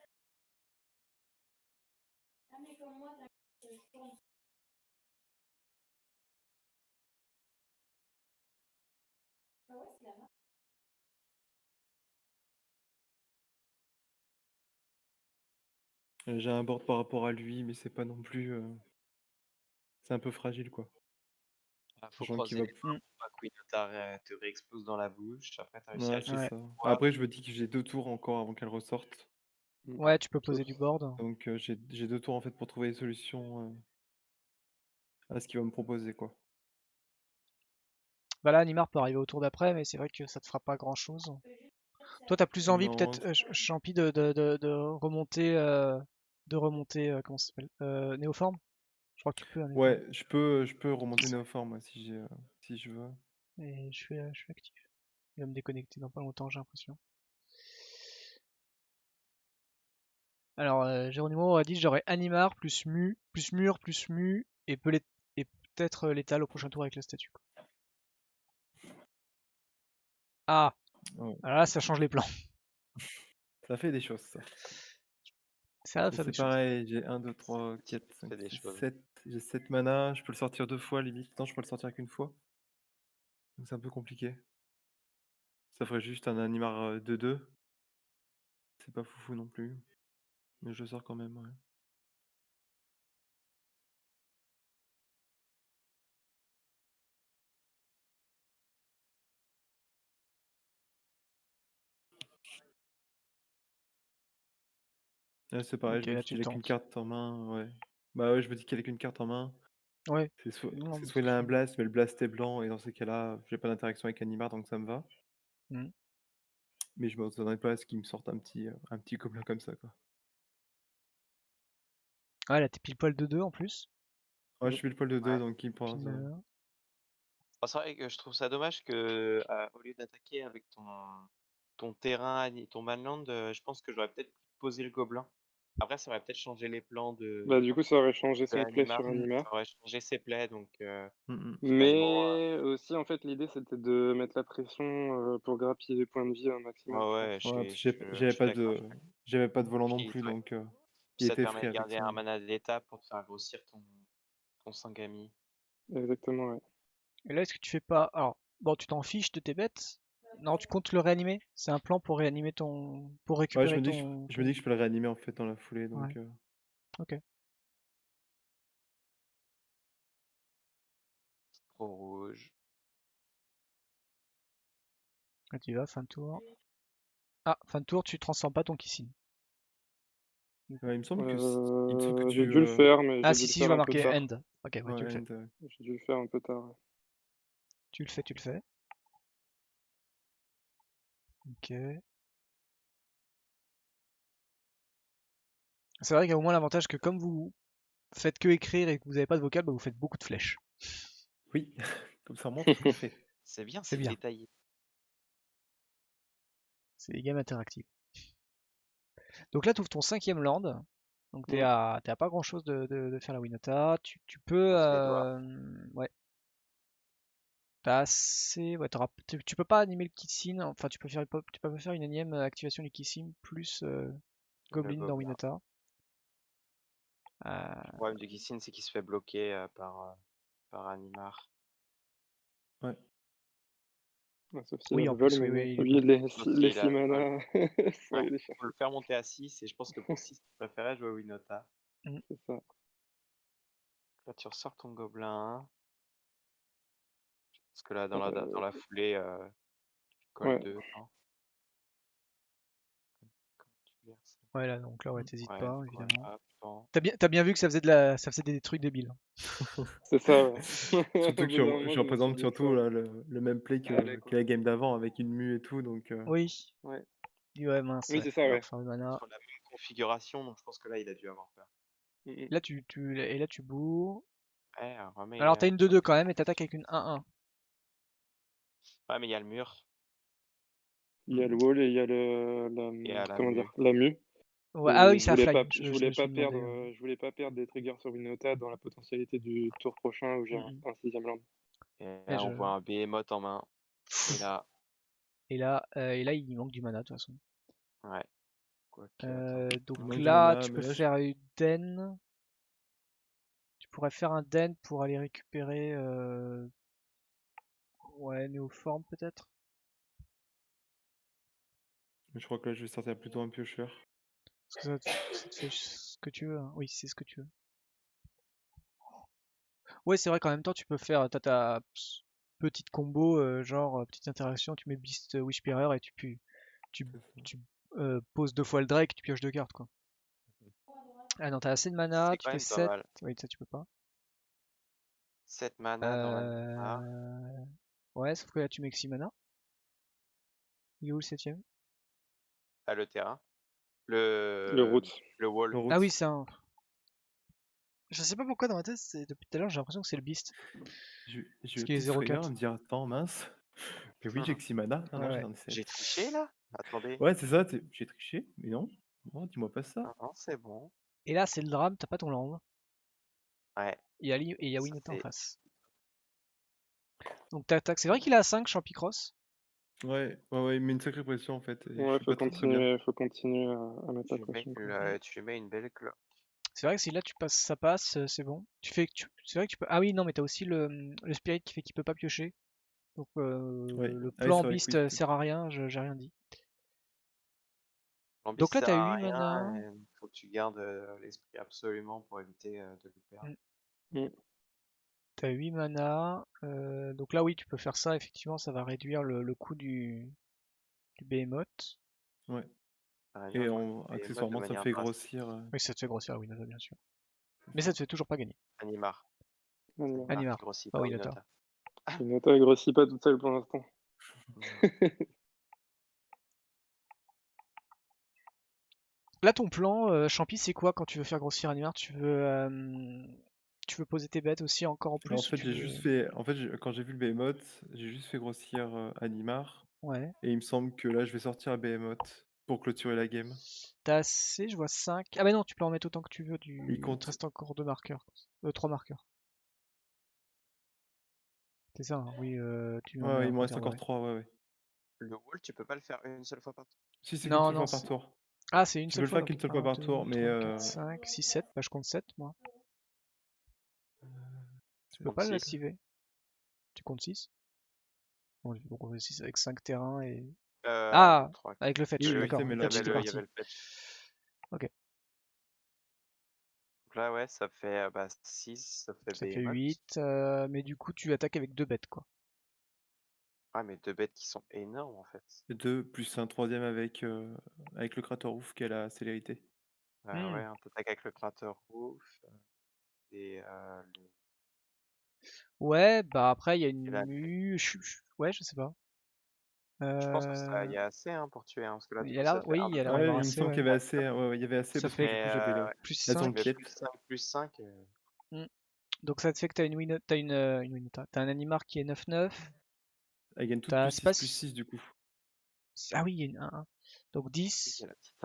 J'ai un board par rapport à lui, mais c'est pas non plus. C'est un peu fragile, quoi. Faut Sachant qu'il croiser va. les doigts pour pas que Winota te réexplose dans la bouche. Après, t'as réussi à Ouais, le c'est Ouais. ça. voir. Après, je me dis que j'ai 2 tours encore avant qu'elle ressorte. Ouais, tu peux poser Sauf- du board. Donc j'ai 2 tours en fait pour trouver des solutions à ce qu'il va me proposer, quoi. Bah là, Animar peut arriver au tour d'après, mais c'est vrai que ça te fera pas grand chose. Toi, t'as plus envie, Non, peut-être, Champi, de remonter, comment ça s'appelle Néoforme. Je crois que tu peux, hein, Néoforme. ouais, je peux remonter Néoforme moi, si je veux. Et je suis actif. Il va me déconnecter dans pas longtemps, j'ai l'impression. Alors, Geronimo a dit j'aurais Animar plus Mur plus Mu et peut-être Létal au prochain tour avec la statue. Quoi. Ah, Ouais. alors là, ça change les plans. Ça fait des choses, ça. Ça va Et faire c'est des choses. pareil, j'ai 1, 2, 3, 4, Ça 5, fait des 6, choses. 7. J'ai 7 mana, je peux le sortir 2 fois limite. Non, je peux le sortir qu'une fois. Donc c'est un peu compliqué. Ça ferait juste un Animar 2-2. C'est pas foufou non plus. Mais je le sors quand même, ouais. Ouais, c'est pareil, Ok, je me là dis tu qu'il a qu'une tentes. carte en main, ouais. Bah ouais, je me dis qu'il a qu'une carte en main. Ouais. C'est soit, Non, c'est mais soit c'est il a un sûr. blast, mais le blast est blanc, et dans ces cas-là, j'ai pas d'interaction avec Animar, donc ça me va. Mhm. Mais je m'attendais pas à ce qu'il me sorte un petit gobelin comme ça, quoi. Ouais, là t'es pile poil de 2 en plus. Ouais, je suis le poil de 2, Ouais. donc il me Pile pense. malheur. C'est vrai que je trouve ça dommage que, au lieu d'attaquer avec ton terrain, ton manland, je pense que j'aurais peut-être posé le gobelin. Après, ça aurait peut-être changé les plans Bah, du coup, ça aurait changé de son play Animar. sur Animar. Ça aurait changé ses plays, donc finalement, Mais aussi, en fait, l'idée, c'était de mettre la pression pour grappiller les points de vie un maximum, je ouais, pense. Ouais, je parce que suis d'accord. j'avais pas de volant non Puis, plus, ouais. donc Puis il ça te était permet frais de avec garder ça. un mana d'étape pour te faire grossir ton Sangami. Exactement, ouais. Et là, est-ce que tu fais pas. Alors, bon, tu t'en fiches de tes bêtes. Non, tu comptes le réanimer. C'est un plan pour réanimer ton. Pour Ouais, récupérer ton. je me dis que je peux le réanimer en fait dans la foulée, Ouais, donc ok. Trop rouge. Là, tu y vas, fin de tour. Ah, fin de tour, tu transformes pas ton Kissin. ouais, il me semble que J'ai tu dû le faire, mais Ah, j'ai dû si, le si, je faire vois un peu marqué tard. End. Ok, ouais, tu le ouais, fais. J'ai dû le faire un peu tard. Ouais. Tu le fais, tu le fais. Ok. C'est vrai qu'il y a au moins l'avantage que comme vous faites que écrire et que vous n'avez pas de vocal, bah, vous faites beaucoup de flèches. oui, comme ça on montre ce qu'on fait. C'est bien, C'est c'est bien. détaillé. C'est des games interactives. Donc là, tu ouvres ton 5e land. Donc t'es Mm. à pas grand chose de faire la Winota. Tu peux. Croise les doigts. Ouais. T'as assez. Ouais, tu peux pas animer le Kissin. Enfin, tu peux pas faire une énième activation du Kissin plus Le Goblin dans gobelin. Winota. Le problème du Kissin, c'est qu'il se fait bloquer par Animar. Ouais. Sauf s'il a Oui, le en vol, plus, oui, mais bon. oui, il est Lui, bloqué. les S'il 6 a le vol. mana, faut Ouais, aller les faut chercher. le faire monter à 6, et je pense que pour 6, tu préférais jouer Winota. C'est ça. Là, tu ressors ton gobelin. Parce que là, dans Euh, la foulée, tu colles ouais. 2, non? Comment tu gères ça? Ouais, là, donc là, ouais, t'hésites Ouais, pas, donc ouais, évidemment. hop, bon. T'as bien vu que ça faisait des trucs débiles. C'est ça, ouais. Surtout Au que bout d'un moment, je je me suis représente dit que surtout là, le même play ça allait, que quoi. la game d'avant avec une mue et tout, donc Oui. Ouais. Ouais, mince, Oui, ouais. c'est ça, Il va ouais. refaire le mana. Sur la même configuration, donc je pense que là, il a dû avoir peur. Mm, Là, et là, tu bourres. Ouais, remets Alors, t'as une sur 2-2 le quand même et t'attaques avec une 1-1. Ouais, mais il y a le mur Il y a le wall et il y a et à la comment dire, mue. la mue. Ouais, ah oui, Je c'est à voulais fly. pas, Je, je je voulais me suis pas demandé. perdre, je voulais pas perdre des triggers sur Winota dans la potentialité du tour prochain où j'ai Mm, un 6ème land. Et Ouais, là, on je- voit un Behemoth en main. Et là, Et là, il manque du mana de toute façon. ouais. Quoique, attends. Il Donc manque du là, mana, tu peux mais là, faire une den. Tu pourrais faire un den pour aller récupérer. Ouais, Néoforme peut-être. je crois que là, je vais sortir plutôt un piocheur. Parce que ça te fait ce que tu veux, hein. Oui, c'est ce que tu veux. Ouais, c'est vrai qu'en même temps, tu peux faire. T'as ta petite combo, genre petite interaction. Tu mets Beast Wishbearer et tu, C'est ça. tu poses 2 fois le Drake, tu pioches 2 cartes quoi. Ah non, t'as assez de mana, C'est tu quand fais même pas 7. mal. Oui, ça tu peux pas. 7 mana dans la main. Ouais, sauf que là tu mets que 6 mana. Il est où le 7ème? Ah, le terrain. Le route. Le wall. Le Ah oui, route. c'est un. Je sais pas pourquoi dans ma tête, depuis tout à l'heure, j'ai l'impression que c'est le Beast. J'ai Parce eu qu'il est petite frayeur 0,4. à me dire, attends, mince. Mais oui, j'ai que 6 mana. Non, Ouais, non, ouais. j'en ai 7. J'ai triché là? Attendez. Ouais, c'est ça, j'ai triché, mais non. Non, dis-moi pas ça. Non, non, c'est bon. Et là, c'est le drame, t'as pas ton land. Ouais. Et il y a Ça Winota en fait. face. Donc t'attaques. C'est vrai qu'il est à 5, Champicross. Ouais, il met une sacrée pression en fait. Et je Ouais, suis pas très bien. faut continuer à mettre la pression, quoi. Tu lui mets une belle cloque. C'est vrai que si là tu passes, ça passe, c'est bon. C'est vrai que tu peux. Ah oui, non, mais t'as aussi le Spirit qui fait qu'il peut pas piocher. Donc Ouais. le Ah oui, plan c'est vrai que Beast oui. sert à rien, j'ai rien dit. L'ambi Donc là, sert t'as à 8 mana. rien. Il faut que tu gardes l'esprit absolument pour éviter de le perdre. Mm. T'as 8 mana. Donc là, oui, tu peux faire ça. Effectivement, ça va réduire le coût du Behemoth. Ouais. Ça réduit Et le coût des modes de accessoirement, ça me manière fait drastique. grossir. Oui, ça te fait grossir la Winota, bien sûr. Mais ça te fait toujours pas gagner. Animar. Animal. Animar qui Animar, grossit pas pas Winota. Winota. Winota, elle grossit pas toute seule pour l'instant. Là, ton plan, Champi, c'est quoi quand tu veux faire grossir Animar? Tu veux poser tes bêtes aussi encore en Alors, en plus ou fait, tu j'ai veux... juste fait. En fait, quand j'ai vu le Behemoth, j'ai juste fait grossir Animar. Ouais. Et il me semble que là, je vais sortir un Behemoth pour clôturer la game. T'as assez, je vois 5. Ah bah non, tu peux en mettre autant que tu veux. Il Il te compte. reste encore 2 marqueurs. 3 marqueurs. C'est ça, hein. Oui, tu m'en mets Ouais, un il me reste compteur, encore ouais. 3, ouais. Le wall, tu peux pas le faire une seule fois par tour. Si, c'est qu'une Non, seule non, fois par tour. Ah, c'est une Tu peux seule le fois, faire donc qu'une seule fois 1, par 2, tour, mais 3, 4, 5, 6, 7. Bah, je compte 7, moi. Tu peux Compte pas 6. l'activer. Tu comptes 6. Bon, donc on fait 6 avec 5 terrains et... 1, 2, Ah, 3, 4. avec le fetch, Oui, je d'accord. sais, mais Le là, fetch, Il c'était y parti. avait le fetch. Ok, Donc là, ouais, ça fait 6, ça fait ça fait Behemoth. 8. Mais du coup, tu attaques avec 2 bêtes, quoi. Ah, mais 2 bêtes qui sont énormes en fait. 2 plus un troisième avec le Crater Roof qui a la célérité. Ouais, on t'attaque avec le Crater Roof et Ouais, bah après, il y a une la- mue... Ouais, je sais pas. je pense que ça y a assez hein, pour tuer, hein, parce que là, Il du y a coup, ça l'air... fait Oui, 1, il 2, y a l'air 3, d'y Ouais, avoir il me 4, assez, semble qu'il ouais. y avait assez. Ouais, il y avait assez Ça parce que du fait coup, j'avais le. plus La 5. zone piète. plus 5. Donc ça te fait que t'as une Winota. T'as un Animar qui est 9-9. Elle gagne toutes T'as... plus C'est 6 pas... plus 6 du coup. Ah oui, il y a une 1. Donc Oui, 10. il y a la petite.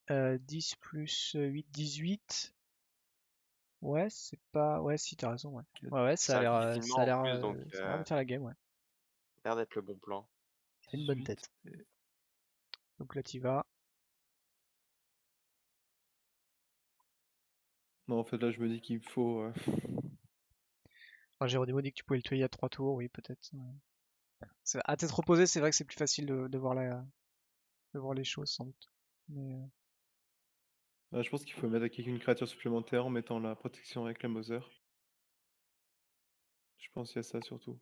Ah, 10 plus 8, 18. Ouais, c'est pas... Ouais, si, t'as raison, ouais. Ouais, ouais, ça arrive finement en plus, donc ça a l'air de faire la game, ouais. ça a l'air d'être le bon plan. C'est une bonne 18. tête. Donc là, t'y vas. Non, en fait, là, je me dis qu'il faut. Enfin, Géronimo dit que tu pouvais le tuer il y a 3 tours, oui, peut-être. Ouais. À tête reposée, c'est vrai que c'est plus facile de voir de voir les choses, sans doute. Mais, Je pense qu'il faut m'attaquer avec une créature supplémentaire en mettant la protection avec la Mother. Je pense qu'il y a ça surtout.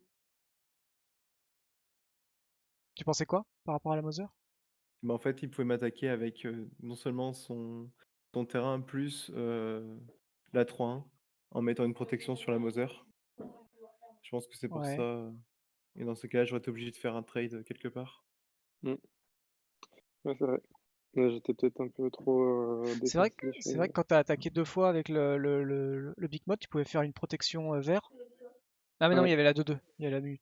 Tu pensais quoi par rapport à la Mother? En fait, il pouvait m'attaquer avec non seulement son terrain plus la 3-1 en mettant une protection sur la Mother. Je pense que c'est pour Ouais. ça. Et dans ce cas-là, j'aurais été obligé de faire un trade quelque part. Ouais, c'est vrai. Là, j'étais peut-être un peu trop C'est vrai, défensif. c'est vrai que quand t'as attaqué 2 fois avec le Big Mod, tu pouvais faire une protection vert. Ah mais non, il y Ouais. avait la 2-2. Il y a la mue.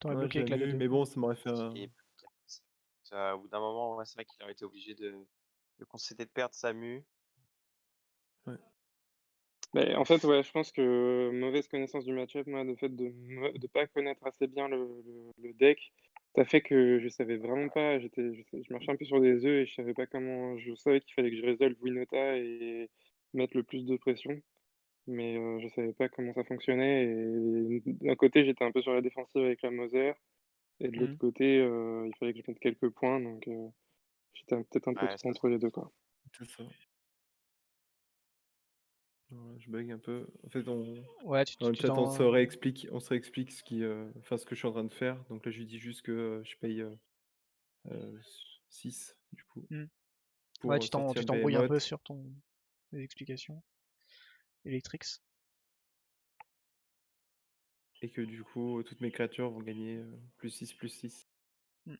T'aurais Ouais, bloqué je avec l'ai la vu, 2-2. mais bon, ça m'aurait fait un. Et au bout d'un moment, ouais, c'est vrai qu'il aurait été obligé de Le concéder de perdre Samu. Mais en fait, ouais, je pense que mauvaise connaissance du match-up, moi, le fait de pas connaître assez bien le deck, ça fait que je savais vraiment pas, je marchais un peu sur des œufs et je savais pas comment. Je savais qu'il fallait que je résolve Winota et mettre le plus de pression, mais je savais pas comment ça fonctionnait. Et d'un côté, j'étais un peu sur la défensive avec la Moser, et de l'autre Mhm. côté, il fallait que je mette quelques points, donc j'étais peut-être un peu Ouais, trop entre les deux, quoi. C'est ça. Ouais, je bug un peu. En fait, Ouais, dans le tu chat, on se t'en. réexplique ce ce que je suis en train de faire. Donc là, je lui dis juste que je paye 6 du coup Ouais, pour sortir tu le t'embrouilles un peu Behemoth sur les explications. Electrix. et que du coup, toutes mes créatures vont gagner plus 6, plus 6. Mm.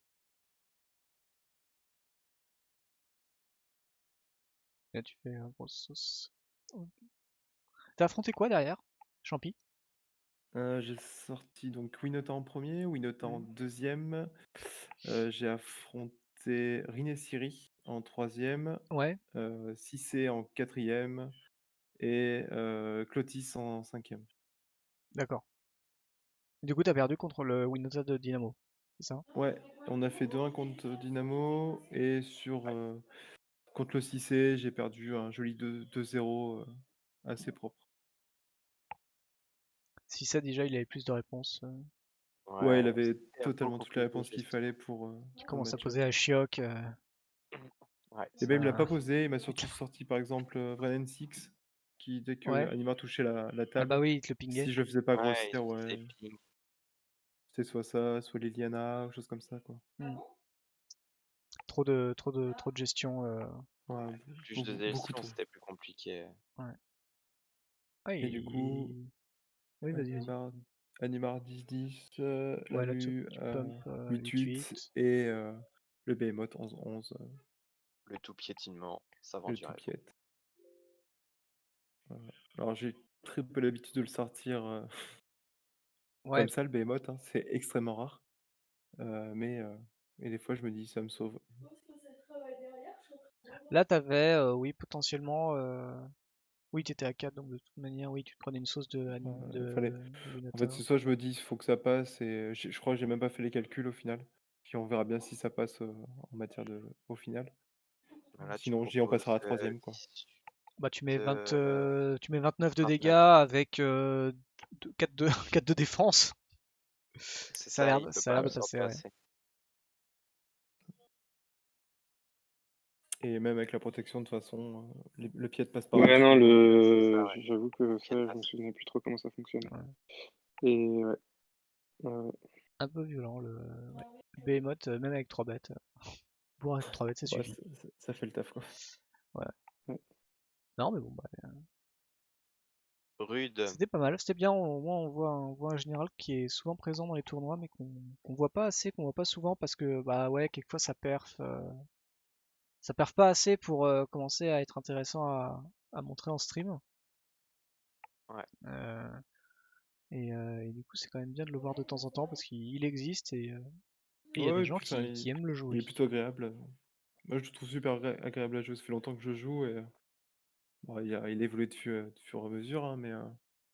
Là, tu fais un grosse sauce. Ok. T'as affronté quoi derrière, Champi? J'ai sorti donc Winota en premier, Winota en Mhm. deuxième. J'ai affronté Rinessiri en troisième, Ouais, Cissé en quatrième et Clotis en cinquième. d'accord. Du coup, t'as perdu contre le Winota de Dynamo, c'est ça? Ouais, on a fait 2-1 contre Dynamo et contre le Cissé, j'ai perdu un joli 2-0 assez propre. Si ça, déjà, il avait plus de réponses. Ouais, il Ouais, avait c'était totalement beaucoup toutes les plus de réponses qu'il gestion. fallait Qui pour le commence à match-up. poser à Chiok. Ouais, Et ben il me l'a pas Ça. posé, il m'a surtout sorti par exemple Vrennen Six, qui dès que Ouais. Anima touchait la Ah bah table, oui, il te le pingait. si je le faisais pas ouais, grossir, il faisait ouais, ping. c'était soit ça, soit Liliana, ou chose comme ça quoi. Hmm. Trop de gestion. Ouais, Plus de beaucoup gestion, trop. c'était plus compliqué. Ouais. Ah, Et du coup, Oui, vas-y. Animar 10-10, Ouais, là, Lamu tu pump 8-8 8-8. et le Behemoth 11-11, Le tout piétinement, ça vend le du tout rêve. piète. Voilà. Alors j'ai très peu l'habitude de le sortir Ouais, comme ça, le Behemoth, hein, c'est extrêmement rare. Mais et des fois je me dis ça me sauve. là, t'avais, oui, potentiellement. Oui, t'étais à 4, donc de toute manière, oui, tu prenais une sauce Fallait... de En fait, Winota. c'est soit je me dis il faut que ça passe et je crois que j'ai même pas fait les calculs au final. Puis on verra bien si ça passe en matière au final. Là, tu Sinon, je dis on proposes passera à troisième quoi. Bah, euh, tu mets 29 de dégâts 29. avec 4 de, 4 de défense. C'est ça, il peut Ça a l'air pas de le passer, ouais. surpasser. Et même avec la protection, de toute façon, le pied passe Ouais, non, par-dessus. Donc, C'est ça, ouais. j'avoue que Pied de ça, je me passe. souvenais plus trop comment ça fonctionnait. Ouais. Et ouais, ouais. Un peu violent, ouais. Le Behemoth, même avec 3 bêtes. Pour avec 3 bêtes, ça ouais, suffit. ça fait le taf quoi. Ouais. Ouais. Non, mais bon, bah, Rude. c'était pas mal. C'était bien. Au moins, on voit un général qui est souvent présent dans les tournois, mais qu'on voit pas assez, qu'on voit pas souvent parce que, bah ouais, quelquefois ça perf pas assez pour commencer à être intéressant à montrer en stream. Ouais. Euh, et du coup, c'est quand même bien de le voir de temps en temps parce qu'il existe et il y a des Ouais, et gens puis enfin, qui aiment le il jouer. est plutôt agréable. Moi, je le trouve super agréable à jouer. Ça fait longtemps que je joue et bon, il évolue de fur et à mesure, hein, mais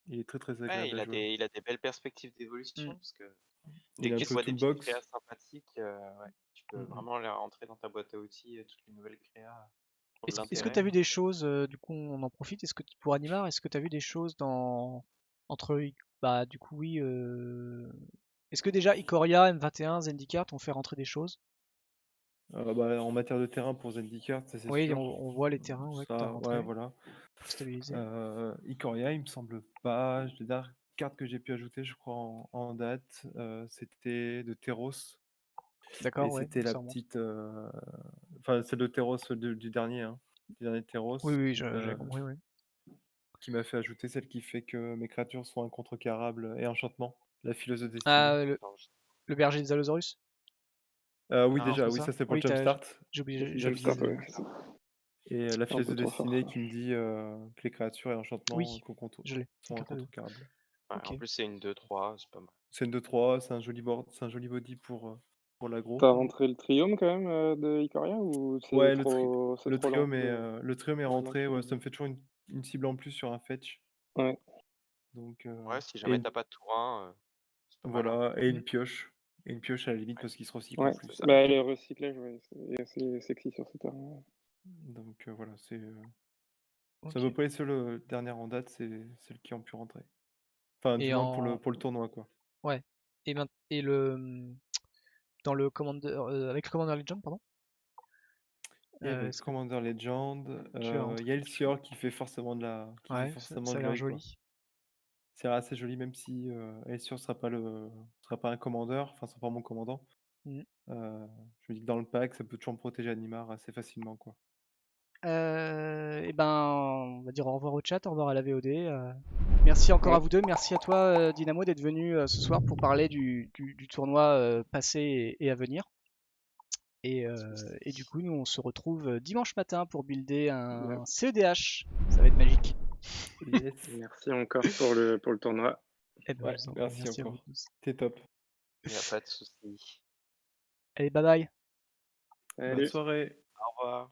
il est très très Ouais, agréable à jouer. il a des belles perspectives Mm. d'évolution parce que dès Il a que un tu peu vois des petites toolbox. créas sympathiques, ouais, tu peux Mm, mm. vraiment les rentrer dans ta boîte à outils, toutes les nouvelles créas ont de Est-ce que l'intérêt. tu as vu des choses, du coup on en profite, pour Animar, est-ce que tu as vu des choses entre, bah du coup oui, est-ce que déjà Ikoria, M21, Zendikar ont fait rentrer des choses? Bah, en matière de terrain pour Zendikar, ça c'est Oui, sûr. on voit les terrains ouais, que tu as Ça, ouais, rentrés voilà. pour stabiliser. Ikoria, il me semble pas. Les dernières cartes que j'ai pu ajouter, je crois, en date, c'était de Teros. Et D'accord, ouais, c'était donc la ça remonte. petite. Enfin, c'est le Teros du dernier, hein, du dernier Teros, Oui, oui, j'avais compris, oui. qui m'a fait ajouter celle qui fait que mes créatures sont incontrecarrables et enchantement, la fileuse de destinée. Ah, le berger des Allosaurus? Oui, Non, c'est déjà, pas oui, ça? ça c'est pour le Oui, jumpstart. j'ai oublié Jumpstart, le. ouais. Et la Un fileuse de peu trop fort. destinée qui me dit que les créatures et enchantements Oui, je l'ai, une sont carte à deux. incontrecarrables. Ouais, Ok. en plus, c'est une 2-3, c'est pas mal. C'est une 2-3, c'est un joli board, c'est un joli body pour pour l'agro. T'as rentré le Triome quand même de Ikoria ou c'est Ouais, trop, c'est trop lent le triome est Ouais, non, rentré, tu ouais, m'as ça dit. me fait toujours une cible en plus sur un fetch. Ouais. Donc, Ouais, si et jamais une, t'as pas de tour 1, c'est pas mal. Hein. voilà, et Mm. une pioche. Et une pioche à la limite Ouais, parce qu'il se recycle en Ouais, plus. bah, le recyclage, ouais, c'est assez sexy sur ce terrain. Ouais. Donc voilà, c'est à Ok. peu près les seules dernières en date, c'est celles qui ont pu rentrer. Enfin, du Et moins en. pour le tournoi, quoi. Ouais. Et dans le Commander. Avec le Commander Legend, pardon. Et le Est-ce que Commander Legend, tu as un il y a truc? Elsior qui fait forcément Ouais, ça a l'air joy, quoi. joli. C'est assez joli, même si Elsior sera pas un commandeur, enfin, sera pas mon commandant. Mm. Je me dis que dans le pack, ça peut toujours me protéger Animar assez facilement, quoi. Et ben, on va dire au revoir au chat, au revoir à la VOD. Merci encore à Ouais. vous deux. Merci à toi, Dynamo, d'être venu ce soir pour parler du tournoi passé et à venir. Et du coup, nous, on se retrouve dimanche matin pour builder Ouais. un CEDH. Ça va être magique. Yes. Merci encore pour le tournoi. Eh ben, Ouais, je vous en prie, merci merci à vous encore. tous. T'es top. Il n'y a pas de souci. Allez, bye bye. Bonne Salut. soirée. Au revoir.